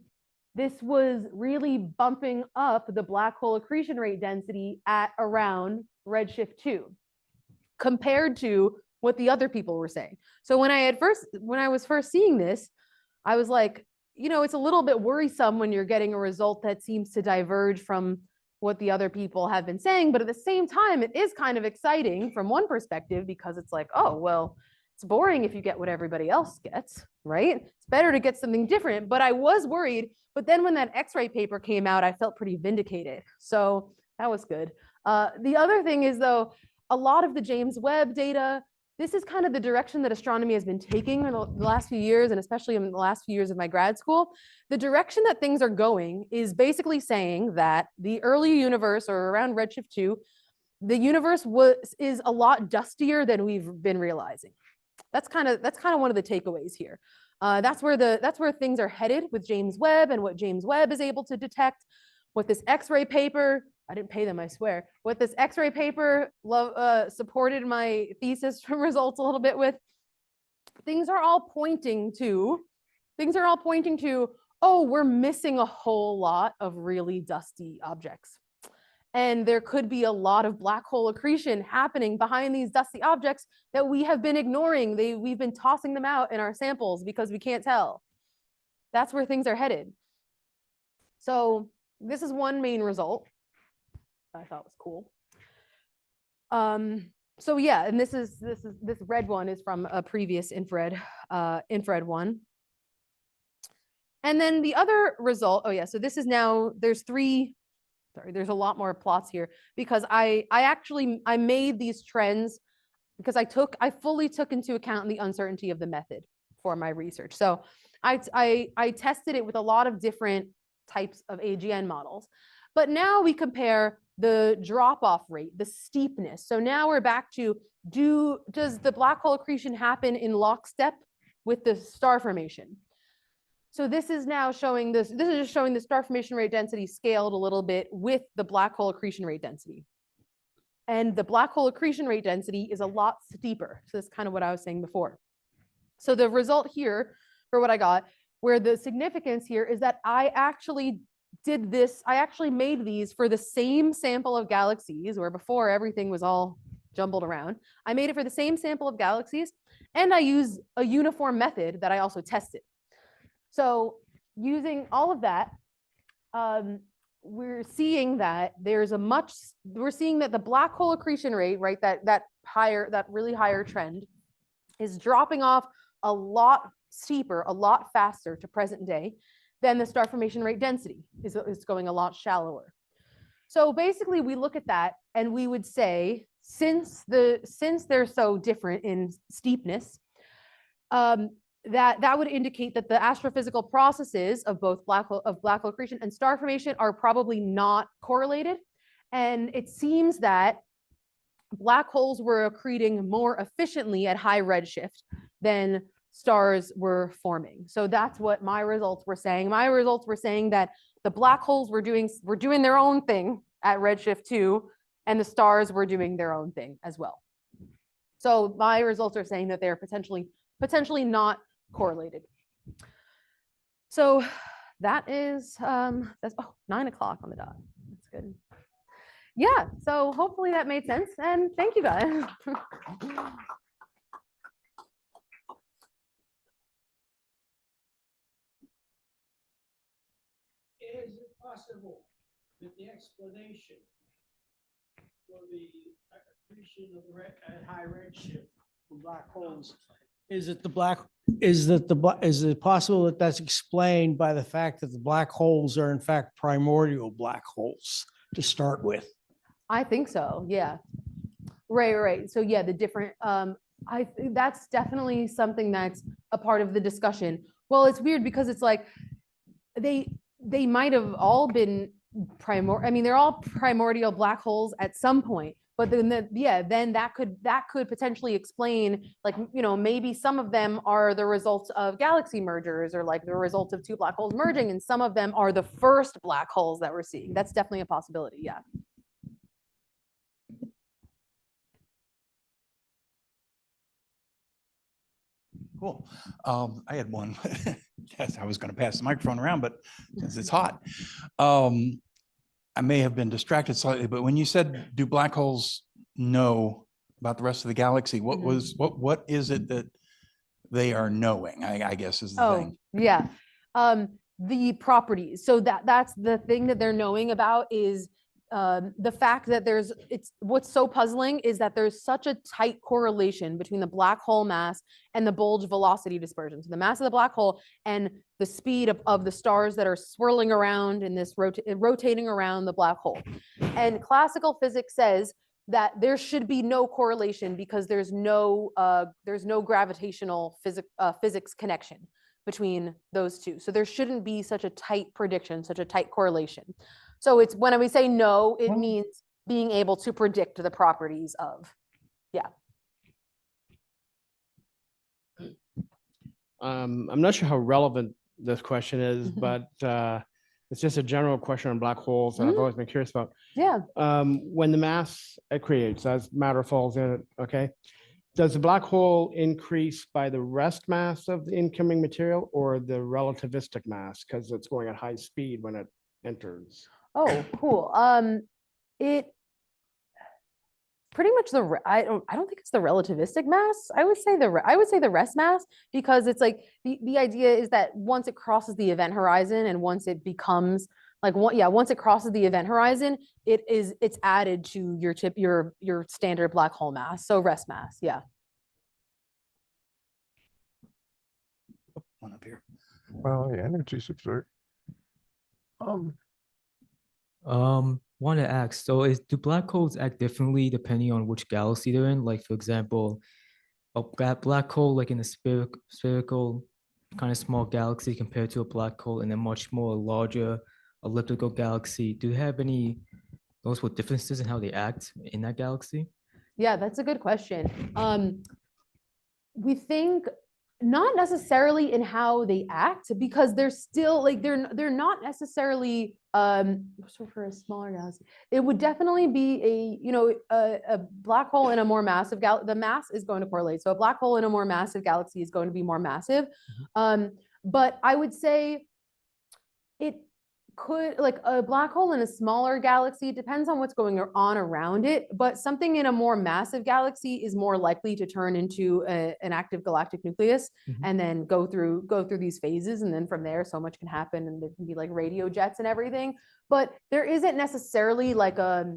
this was really bumping up the black hole accretion rate density at around redshift 2 compared to what the other people were saying. So when I was first seeing this, I was like, it's a little bit worrisome when you're getting a result that seems to diverge from what the other people have been saying. But at the same time, it is kind of exciting from one perspective, because it's like, oh, well, it's boring if you get what everybody else gets, right? It's better to get something different. But I was worried. But then when that X-ray paper came out, I felt pretty vindicated. So that was good. The other thing is, though, a lot of the James Webb data, this is kind of the direction that astronomy has been taking in the last few years, and especially in the last few years of my grad school. The direction that things are going is basically saying that the early universe, or around redshift 2, the universe is a lot dustier than we've been realizing. That's kind of one of the takeaways here. That's where things are headed with James Webb, and what James Webb is able to detect. What this X-ray paper, I didn't pay them, I swear. What this X-ray paper supported my thesis results a little bit with. Things are all pointing to, oh, we're missing a whole lot of really dusty objects. And there could be a lot of black hole accretion happening behind these dusty objects that we have been ignoring. We've been tossing them out in our samples because we can't tell. That's where things are headed. So this is one main result I thought was cool. So yeah, and this red one is from a previous infrared one. And then the other result, oh yeah, so this is now, there's a lot more plots here, because I made these trends because I fully took into account the uncertainty of the method for my research. So I tested it with a lot of different types of AGN models. But now we compare the drop-off rate, the steepness. So now we're back to, does the black hole accretion happen in lockstep with the star formation? So this is now showing this is just showing the star formation rate density scaled a little bit with the black hole accretion rate density. And the black hole accretion rate density is a lot steeper. So that's kind of what I was saying before. So the result here for what I got, where the significance here is that I actually did this, I actually made these for the same sample of galaxies, where before everything was all jumbled around. I made it for the same sample of galaxies, and I used a uniform method that I also tested. So using all of that, we're seeing that we're seeing that the black hole accretion rate, right, that really higher trend is dropping off a lot steeper, a lot faster to present day than the star formation rate density is going a lot shallower. So basically we look at that and we would say, since they're so different in steepness, that would indicate that the astrophysical processes of both black hole accretion and star formation are probably not correlated. And it seems that black holes were accreting more efficiently at high redshift than stars were forming. So that's what my results were saying. My results were saying that the black holes were doing their own thing at redshift 2, and the stars were doing their own thing as well. So my results are saying that they're potentially not correlated. So that is that's 9 o'clock on the dot. That's good. Yeah, so hopefully that made sense, and thank you guys. Is it possible that the explanation for the accretion at high redshift from black holes is it possible that that's explained by the fact that the black holes are in fact primordial black holes to start with? I think so. Yeah. Right. So yeah, the different. That's definitely something that's a part of the discussion. Well, it's weird because it's like they might have all been they're all primordial black holes at some point, but then that could potentially explain, like, maybe some of them are the result of galaxy mergers, or like the result of two black holes merging, and some of them are the first black holes that we're seeing. That's definitely a possibility. Yeah. Cool. I had one. Yes, I was going to pass the microphone around, but since it's hot, I may have been distracted slightly. But when you said, "Do black holes know about the rest of the galaxy?" What is it that they are knowing? I guess is the thing. Yeah, the properties. So that's the thing that they're knowing about is the fact that what's so puzzling is that there's such a tight correlation between the black hole mass and the bulge velocity dispersion. So the mass of the black hole and the speed of the stars that are swirling around in this rotating around the black hole. And classical physics says that there should be no correlation because there's no gravitational physics connection between those two. So there shouldn't be such a tight prediction, such a tight correlation. So it's when we say no, it means being able to predict the properties of, yeah. I'm not sure how relevant this question is, but it's just a general question on black holes that I've always been curious about. Yeah. When the mass accretes, as matter falls in it, okay, does the black hole increase by the rest mass of the incoming material or the relativistic mass because it's going at high speed when it enters? Oh, cool. It pretty much I don't think it's the relativistic mass. I would say the rest mass, because it's like the idea is that once it crosses the event horizon and once it becomes like once it crosses the event horizon, it's added to your standard black hole mass. So rest mass, yeah. One up here. Well, yeah, energy substrate. Want to ask, so do black holes act differently depending on which galaxy they're in? Like, for example, a black hole like in a spherical kind of small galaxy compared to a black hole in a much more larger elliptical galaxy, do you have any noticeable differences in how they act in that galaxy? Yeah, that's a good question. We think not necessarily in how they act, because they're still like they're not necessarily so for a smaller galaxy, it would definitely be a black hole in a more massive the mass is going to correlate. So a black hole in a more massive galaxy is going to be more massive. But I would say it could, like a black hole in a smaller galaxy, depends on what's going on around it, but something in a more massive galaxy is more likely to turn into an active galactic nucleus and then go through these phases, and then from there so much can happen, and there can be like radio jets and everything. But there isn't necessarily like a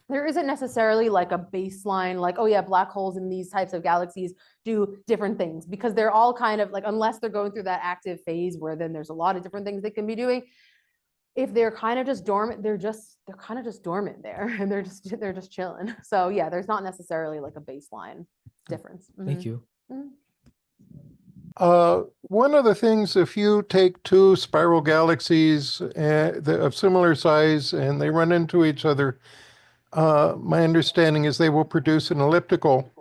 baseline, like, oh yeah, black holes in these types of galaxies do different things, because they're all kind of like, unless they're going through that active phase where then there's a lot of different things they can be doing. If they're kind of just dormant, they're kind of just dormant there, and they're just chilling. So yeah, there's not necessarily like a baseline difference. Thank you. One of the things, if you take two spiral galaxies of similar size and they run into each other, my understanding is they will produce an elliptical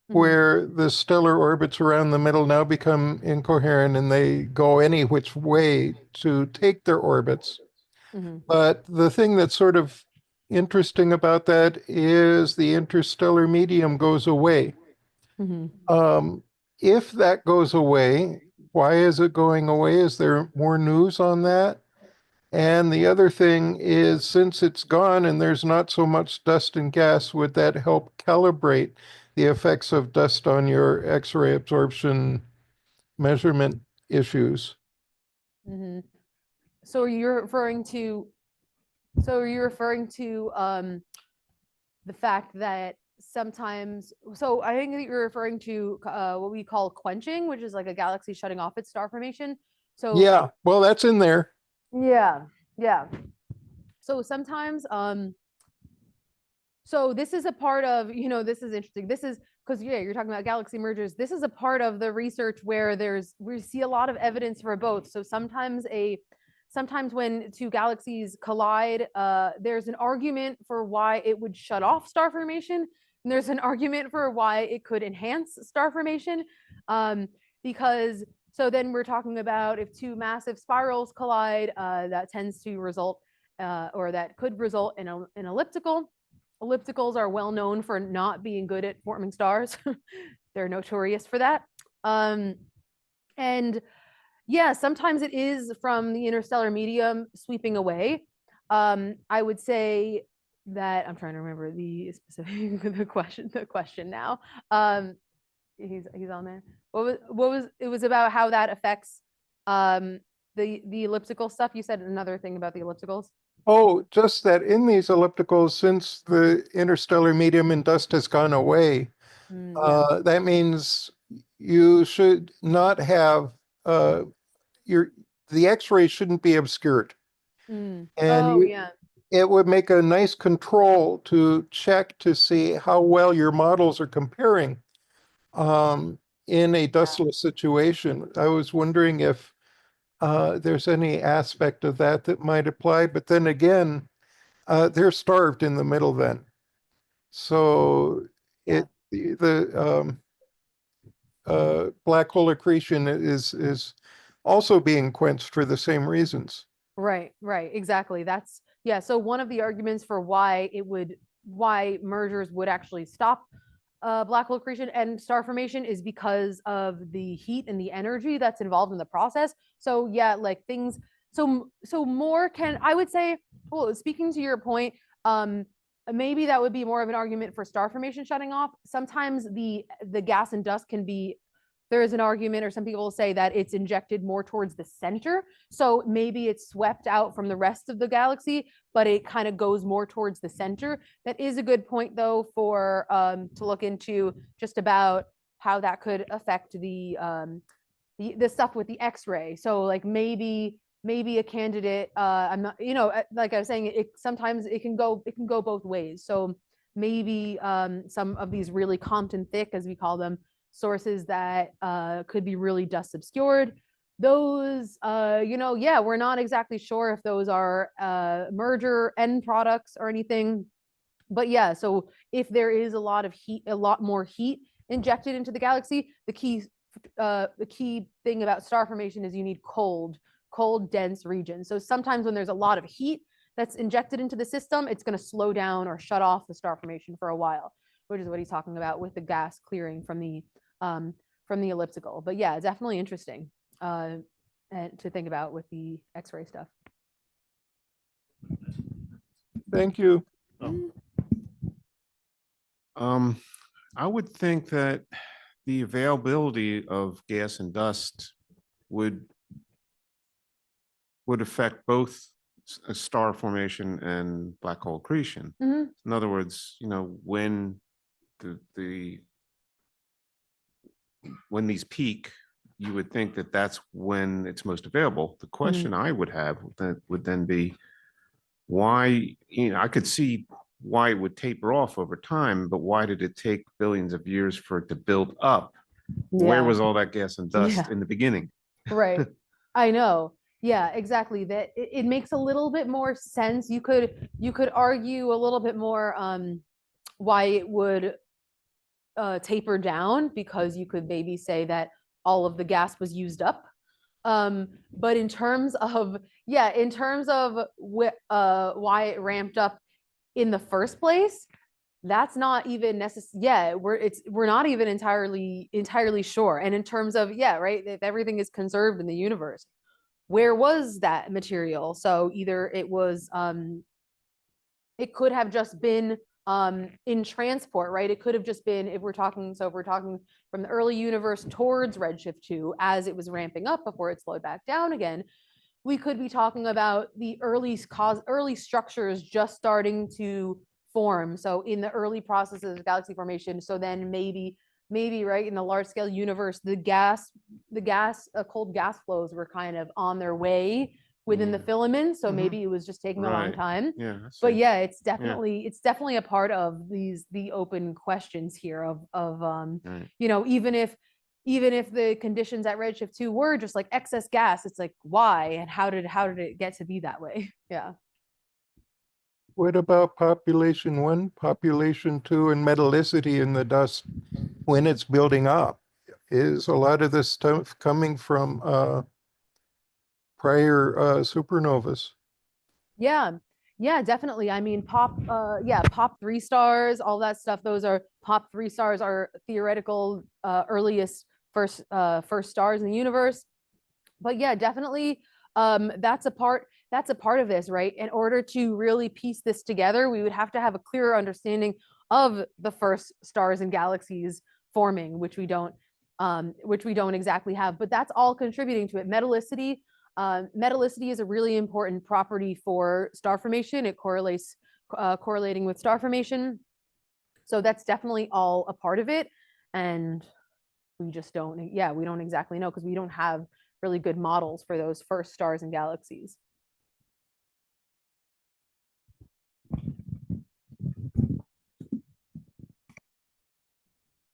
where the stellar orbits around the middle now become incoherent and they go any which way to take their orbits. But the thing that's sort of interesting about that is the interstellar medium goes away. If that goes away, why is it going away? Is there more news on that? And the other thing is, since it's gone and there's not so much dust and gas, would that help calibrate the effects of dust on your X-ray absorption measurement issues? So you're referring to the fact that sometimes, so I think that you're referring to what we call quenching, which is like a galaxy shutting off its star formation. So yeah, well, that's in there. Yeah. So sometimes, so this is a part of, this is interesting. This is because, yeah, you're talking about galaxy mergers. This is a part of the research where we see a lot of evidence for both. So sometimes when two galaxies collide, there's an argument for why it would shut off star formation. And there's an argument for why it could enhance star formation. Because so then we're talking about if two massive spirals collide, that tends to result, or that could result in an elliptical. Ellipticals are well known for not being good at forming stars. They're notorious for that. And yeah, sometimes it is from the interstellar medium sweeping away. I would say that I'm trying to remember the specific the question now. He's on there. What was it was about how that affects the elliptical stuff. You said another thing about the ellipticals. Oh, just that in these ellipticals, since the interstellar medium and dust has gone away, that means you should not have the X-ray shouldn't be obscured. And it would make a nice control to check to see how well your models are comparing in a dustless situation. I was wondering if there's any aspect of that might apply, but then again, they're starved in the middle then. So the black hole accretion is also being quenched for the same reasons. Right, exactly. So one of the arguments for why mergers would actually stop black hole accretion and star formation is because of the heat and the energy that's involved in the process. So yeah, like things, so more can, I would say, well, speaking to your point, maybe that would be more of an argument for star formation shutting off. Sometimes the gas and dust can be, there is an argument, or some people will say that it's injected more towards the center. So maybe it's swept out from the rest of the galaxy, but it kind of goes more towards the center. That is a good point, though, for to look into just about how that could affect the stuff with the X-ray. So like maybe a candidate, I'm not, like I was saying, sometimes it can go both ways. So maybe some of these really Compton thick, as we call them, sources that could be really dust obscured those, yeah, we're not exactly sure if those are merger end products or anything. But yeah, so if there is a lot of heat, a lot more heat injected into the galaxy, the key thing about star formation is you need cold, dense regions. So sometimes when there's a lot of heat that's injected into the system, it's going to slow down or shut off the star formation for a while, which is what he's talking about with the gas clearing from the elliptical. But yeah, definitely interesting and to think about with the X-ray stuff. Thank you. I would think that the availability of gas and dust would affect both star formation and black hole accretion. Mhm. In other words, when when these peak, you would think that that's when it's most available. The question I would have that would then be why, I could see why it would taper off over time, but why did it take billions of years for it to build up? Where Yeah. was all that gas and dust Yeah. in the beginning? Right. I know. Yeah, exactly. That it makes a little bit more sense. You could argue a little bit more why it would taper down, because you could maybe say that all of the gas was used up. But in terms of why it ramped up in the first place, that's not even necessary. Yeah, we're not even entirely sure. And in terms of, right, if everything is conserved in the universe, where was that material? So either it was it could have just been in transport, right? It could have just been, if we're talking from the early universe towards redshift 2 as it was ramping up before it slowed back down again, we could be talking about the early structures just starting to form. So in the early processes of galaxy formation, so then maybe right in the large scale universe, the cold gas flows were kind of on their way within the filaments. So maybe it was just taking a long Right. time. Yeah. I But see. yeah, it's definitely a part of the open questions here of Right. even if the conditions at redshift 2 were just like excess gas, it's like why and how did it get to be that way? Yeah. What about population 1, population 2, and metallicity in the dust when it's building up? Is a lot of this stuff coming from prior supernovas? Yeah, definitely. I mean, pop 3 stars, all that stuff. Those are pop 3 stars are theoretical earliest first stars in the universe. But yeah, definitely that's a part of this, right? In order to really piece this together, we would have to have a clearer understanding of the first stars and galaxies forming, which we don't exactly have. But that's all contributing to it. Metallicity is a really important property for star formation. It correlating with star formation. So that's definitely all a part of it. And we just don't exactly know because we don't have really good models for those first stars and galaxies.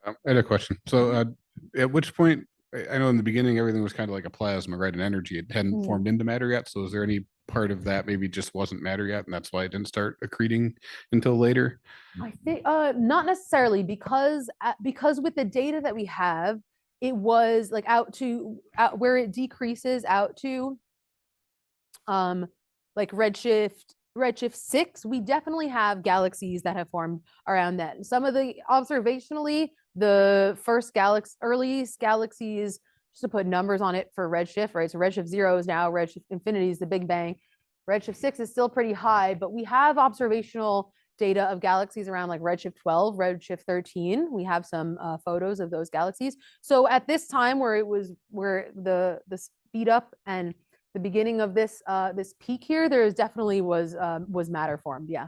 I had a question. So at which point, I know in the beginning, everything was kind of like a plasma, right? And energy. It hadn't formed into matter yet. So is there any part of that maybe just wasn't matter yet? And that's why it didn't start accreting until later? I think not necessarily, because with the data that we have, it was like out where it decreases out to like redshift 6, we definitely have galaxies that have formed around that. And some of the observationally, the earliest galaxies, just to put numbers on it for redshift, right? So redshift 0 is now redshift infinity is the Big Bang. Redshift 6 is still pretty high, but we have observational data of galaxies around like redshift 12, redshift 13. We have some photos of those galaxies. So at this time where the speed up and the beginning of this peak here, there definitely was matter formed. Yeah.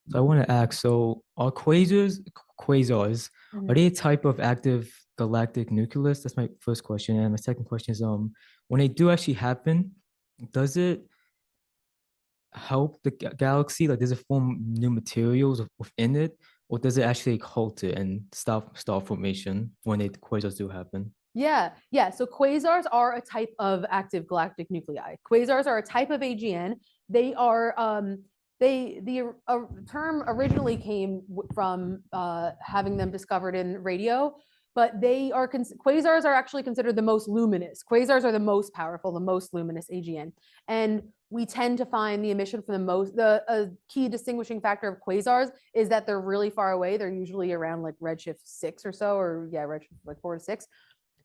So I want to ask, so are quasars, are they a type of active galactic nucleus? That's my first question. And my second question is, when they do actually happen, does it help the galaxy? Like, does it form new materials within it? or does it actually halt it and stop star formation when quasars do happen? Yeah. So quasars are a type of active galactic nuclei. Quasars are a type of AGN. They are the term originally came from having them discovered in radio, but quasars are actually considered the most luminous. Quasars are the most powerful, the most luminous AGN, and we tend to find the emission from a key distinguishing factor of quasars is that they're really far away. They're usually around like redshift 6 or so, or redshift like 4 to 6.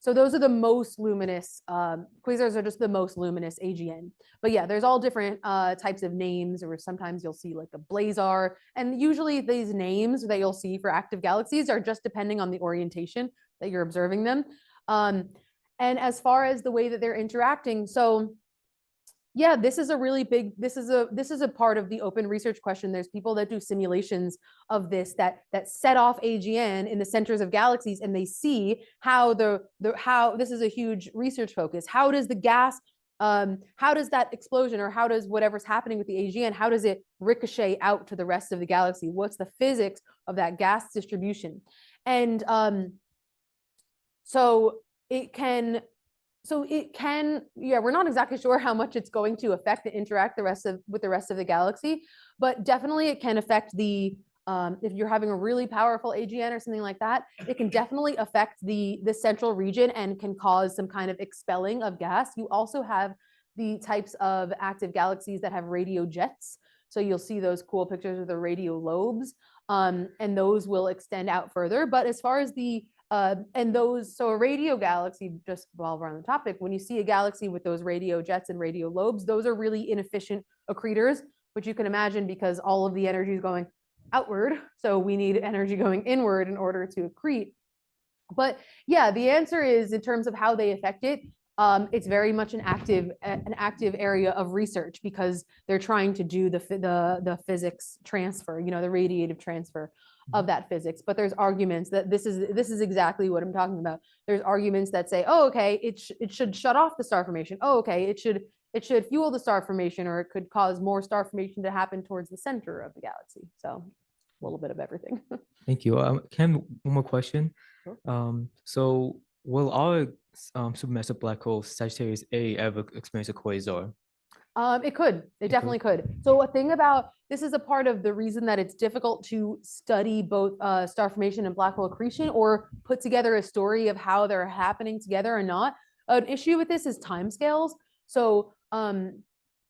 So those are the most luminous, quasars are just the most luminous AGN. But yeah, there's all different types of names, or sometimes you'll see like a blazar. And usually these names that you'll see for active galaxies are just depending on the orientation that you're observing them. And as far as the way that they're interacting, so yeah, this is a really big, this is a part of the open research question. There's people that do simulations of this that set off AGN in the centers of galaxies, and they see how how this is a huge research focus. How does the gas, how does that explosion, or how does whatever's happening with the AGN, how does it ricochet out to the rest of the galaxy? What's the physics of that gas distribution? And we're not exactly sure how much it's going to affect and interact with the rest of the galaxy, but definitely it can affect the, if you're having a really powerful AGN or something like that, it can definitely affect the central region and can cause some kind of expelling of gas. You also have the types of active galaxies that have radio jets. So you'll see those cool pictures of the radio lobes, and those will extend out further. But as far as so a radio galaxy, just while we're on the topic, when you see a galaxy with those radio jets and radio lobes, those are really inefficient accretors, which you can imagine because all of the energy is going outward. So we need energy going inward in order to accrete. But yeah, the answer is in terms of how they affect it, it's very much an active area of research because they're trying to do the physics transfer, the radiative transfer of that physics. But there's arguments that this is exactly what I'm talking about. There's arguments that say, oh, okay, it should shut off the star formation. Oh, okay, it should fuel the star formation, or it could cause more star formation to happen towards the center of the galaxy. So a little bit of everything. Thank you. Ken, one more question. Sure. So will our supermassive black hole Sagittarius A ever experience a quasar? It could. It definitely could. So a thing about this is a part of the reason that it's difficult to study both star formation and black hole accretion, or put together a story of how they're happening together or not. An issue with this is timescales. So an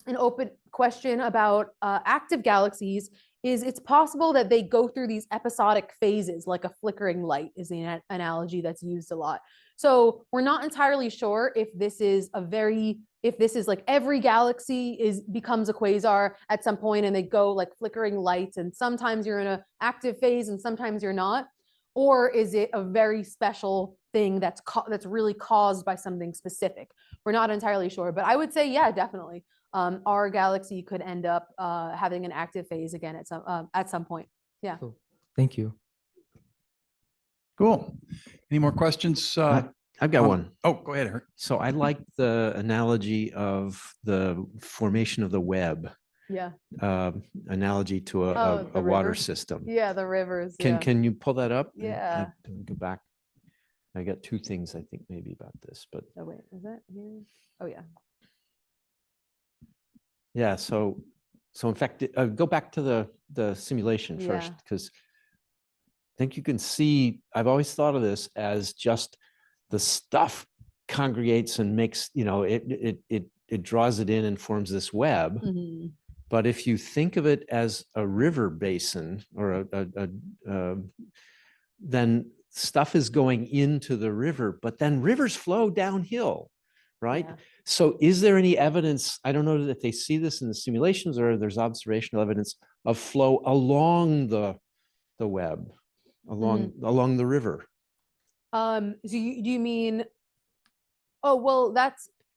open question about active galaxies is it's possible that they go through these episodic phases, like a flickering light is the analogy that's used a lot. So we're not entirely sure if this is like every galaxy becomes a quasar at some point and they go like flickering lights, and sometimes you're in an active phase and sometimes you're not, or is it a very special thing that's really caused by something specific? We're not entirely sure, but I would say, yeah, definitely. Our galaxy could end up having an active phase again at some point. Yeah. Cool. Thank you. Cool. Any more questions? I've got one. Oh, go ahead, Eric. So I like the analogy of the formation of the web. Yeah. Analogy to Oh, a the water river. system. Yeah, the rivers. Yeah. Can you pull that up? Yeah. Go back. I got two things I think maybe about this, but Oh wait, is that here? Oh yeah. yeah. So in fact, go back to the simulation first, Yeah. because I think you can see. I've always thought of this as just the stuff congregates and makes, it draws it in and forms this web. Mhm. But if you think of it as a river basin or then stuff is going into the river, but then rivers flow downhill, right? Yeah. So is there any evidence? I don't know that they see this in the simulations or there's observational evidence of flow along the web, along the river. Do you mean? Oh well,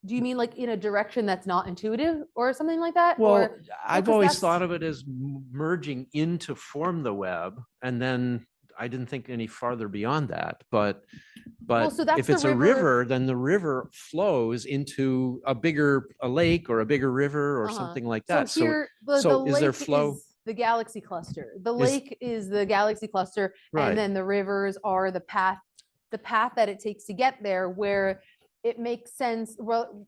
do you mean like in a direction that's not intuitive or something like that? Well, Or, I've 'cause always that's- thought of it as merging in to form the web, and then I didn't think any farther beyond that. But so that's if the it's a river- river, then the river flows into a lake or a bigger river or something like that. So here, so is there lake flow? the galaxy cluster. The Is- lake is the galaxy cluster, Right. and then the rivers are the path that it takes to get there, where it makes sense. Well,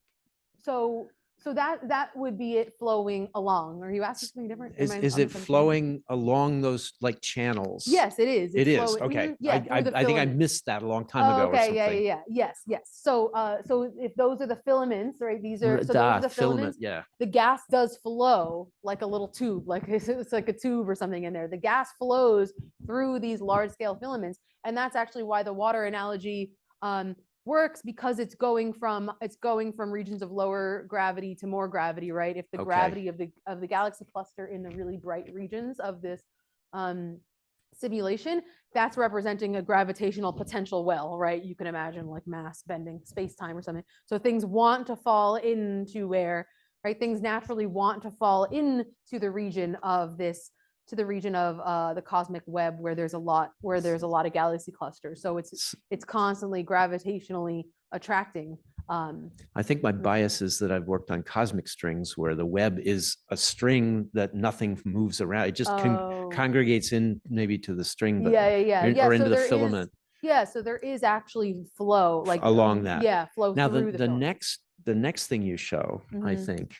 so that would be it flowing along. Are you asking something different? Is Am I it misunderstanding? flowing along those like channels? Yes, it is. It It's is. flowing- Okay. mhm, yeah, through the I think I filaments. missed that a long time Oh, ago or okay, something. yeah. Yes. So if those are the filaments, right? These are so those are the Filament, filaments. yeah. The gas does flow like a little tube, like it's like a tube or something in there. The gas flows through these large scale filaments, and that's actually why the water analogy works, because it's going from regions of lower gravity to more gravity, right? If the Okay. gravity of the galaxy cluster in the really bright regions of this simulation, that's representing a gravitational potential well, right? You can imagine like mass bending space-time or something. So things want to fall into where, right? Things naturally want to fall into the region of this, to the region of the cosmic web where there's a lot of galaxy clusters. So it's constantly gravitationally attracting. I think my bias is that I've worked on cosmic strings where the web is a string that nothing moves around. It just Oh. congregates in maybe to the string, but Yeah. or into So the there is- filament. so there is actually flow like along that. Yeah, flow Now through the filament. next thing you show, I Mhm. think,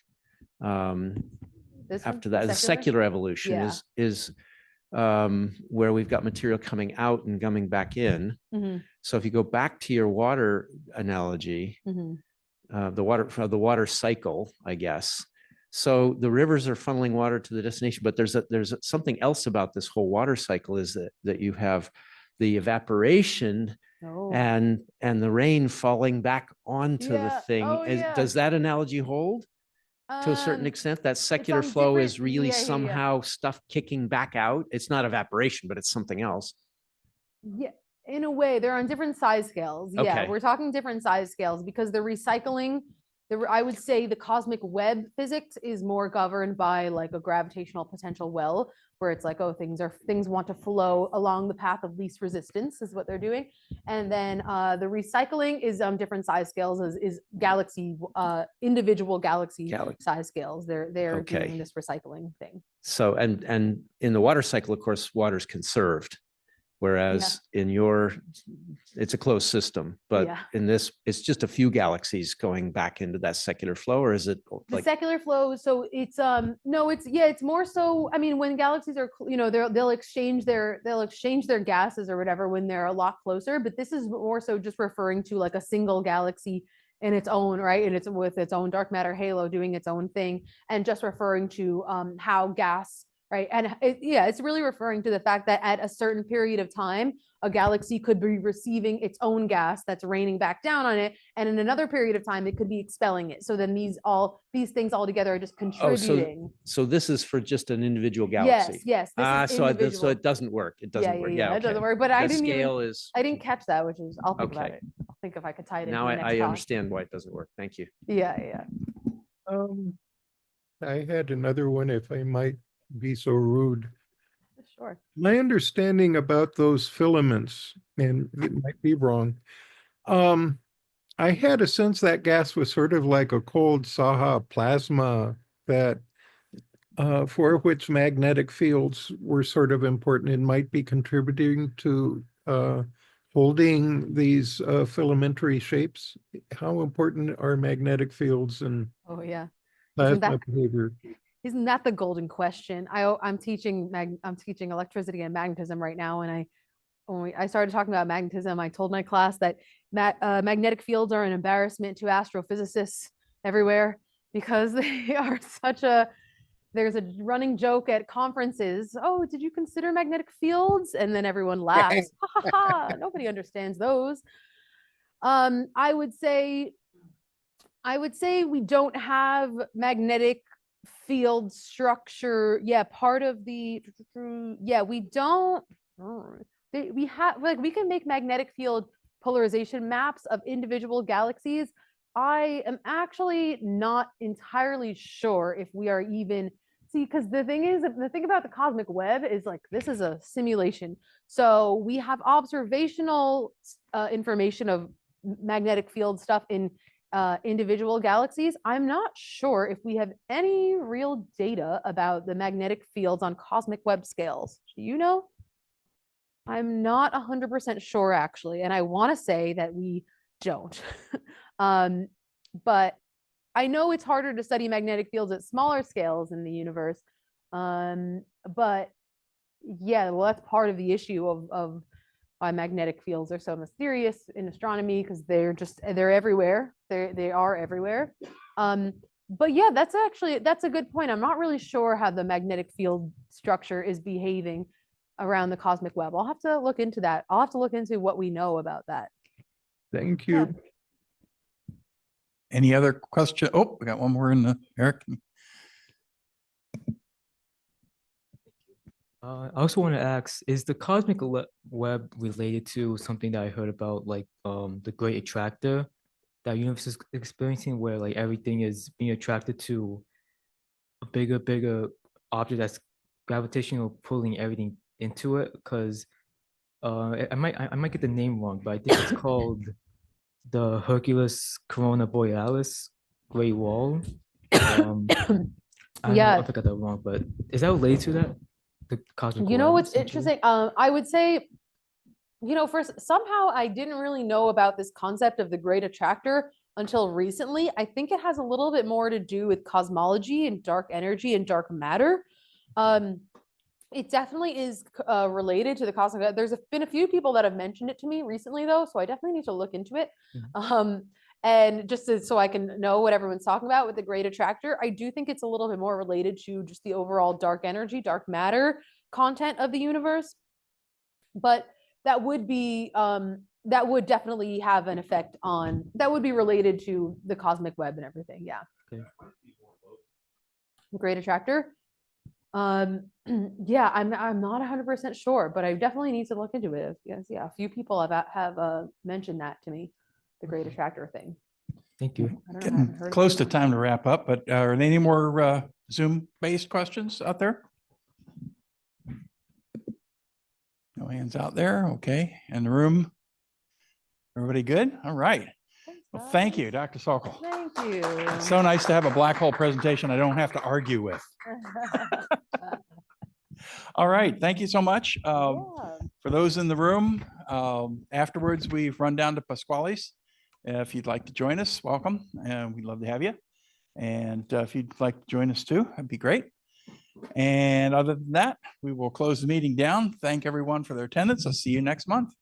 This one, after that, the secular evolution Yeah. is where we've got material coming out and coming back in. Mhm, So if you go back to your water analogy, mhm. the water cycle, I guess. So the rivers are funneling water to the destination, but there's something else about this whole water cycle is that you have the evaporation Oh. and the rain falling back onto the Yeah. thing. Oh, yeah. Does that analogy hold to a certain extent? That secular on flow is different- really yeah. somehow stuff kicking back out. It's not evaporation, but it's something else. Yeah, in a way, they're on different size scales. Yeah, Okay. we're talking different size scales because the recycling, I would say the cosmic web physics is more governed by like a gravitational potential well, where it's like, oh, things want to flow along the path of least resistance is what they're doing. And then the recycling is on different size scales, is galaxy, individual galaxy size scales. They're Okay. doing this recycling thing. So, and in the water cycle, of course, water's conserved. Whereas in it's a closed system, but Yeah. in this, it's just a few galaxies going back into that secular flow, or is it The like, secular flow, so it's no, it's more so, I mean, when galaxies are they'll exchange their gases or whatever when they're a lot closer, but this is more so just referring to like a single galaxy in its own right, and it's with its own dark matter halo doing its own thing, and just referring to how gas, right, and it's really referring to the fact that at a certain period of time a galaxy could be receiving its own gas that's raining back down on it, and in another period of time it could be expelling it. So then these things all together are just contributing. so this is for just an individual galaxy? Yes, this is So individual. it doesn't work. It doesn't work. Yeah, it doesn't okay. work. But I The didn't scale is, I didn't catch that, which is I'll think about Okay. it. I'll think if I could tie it into now the next I talk. understand why it doesn't work. Thank you. Yeah. I had another one, if I might be so rude. Sure. My understanding about those filaments, and it might be wrong, I had a sense that gas was sort of like a cold Saha plasma that for which magnetic fields were sort of important and might be contributing to holding these filamentary shapes. How important are magnetic fields and Oh yeah. plasma behavior? Isn't that the golden question? I'm teaching electricity and magnetism right now, and when I started talking about magnetism, I told my class that magnetic fields are an embarrassment to astrophysicists everywhere because they are there's a running joke at conferences. Oh, did you consider magnetic fields? And then everyone laughs. Ha ha ha! Nobody understands those. I would say we don't have magnetic field structure. Yeah, part of the we don't. We have we can make magnetic field polarization maps of individual galaxies. I am actually not entirely sure if we are even because the thing about the cosmic web is like this is a simulation. So we have observational information of magnetic field stuff in individual galaxies. I'm not sure if we have any real data about the magnetic fields on cosmic web scales. Do you know? I'm not 100% sure actually, and I want to say that we don't. But I know it's harder to study magnetic fields at smaller scales in the universe. But yeah, well, that's part of the issue of why magnetic fields are so mysterious in astronomy, because they're everywhere. They are everywhere. But yeah, that's a good point. I'm not really sure how the magnetic field structure is behaving around the cosmic web. I'll have to look into that. I'll have to look into what we know about that. Thank you. Any other question? Oh, we got one more in the, Eric. I also want to ask, is the cosmic web related to something that I heard about, like the great attractor that universe is experiencing, where like everything is being attracted to a bigger object that's gravitational pulling everything into it? Because I might get the name wrong, but I think it's called the Hercules Corona Borealis Great Wall. Yeah. I forgot that wrong, but is that related to that? The cosmic You know web, what's essentially? interesting? I would say, first, somehow I didn't really know about this concept of the great attractor until recently. I think it has a little bit more to do with cosmology and dark energy and dark matter. It definitely is related to the cosmic. There's been a few people that have mentioned it to me recently, though, so I definitely need to look into it. And just so I can know what everyone's talking about with the great attractor, I do think it's a little bit more related to just the overall dark energy, dark matter content of the universe. But that would definitely have an effect on, that would be related to the cosmic web and everything. Yeah. Okay. The great attractor. Yeah, I'm not 100% sure, but I definitely need to look into it. Yes, yeah, a few people have mentioned that to me, the great attractor thing. Thank you. I don't know, I haven't Getting heard of close it. to time to wrap up, but are there any more Zoom-based questions out there? No hands out there. Okay. In the room? Everybody good? All right. Well, thank you, Dr. Sokol. Thank you. It's so nice to have a black hole presentation I don't have to argue with. All right. Thank you so much. For those in the room, afterwards, we've run down to Pasquale's. If you'd like to join us, welcome. And we'd love to have you. And if you'd like to join us too, that'd be great. And other than that, we will close the meeting down. Thank everyone for their attendance. I'll see you next month.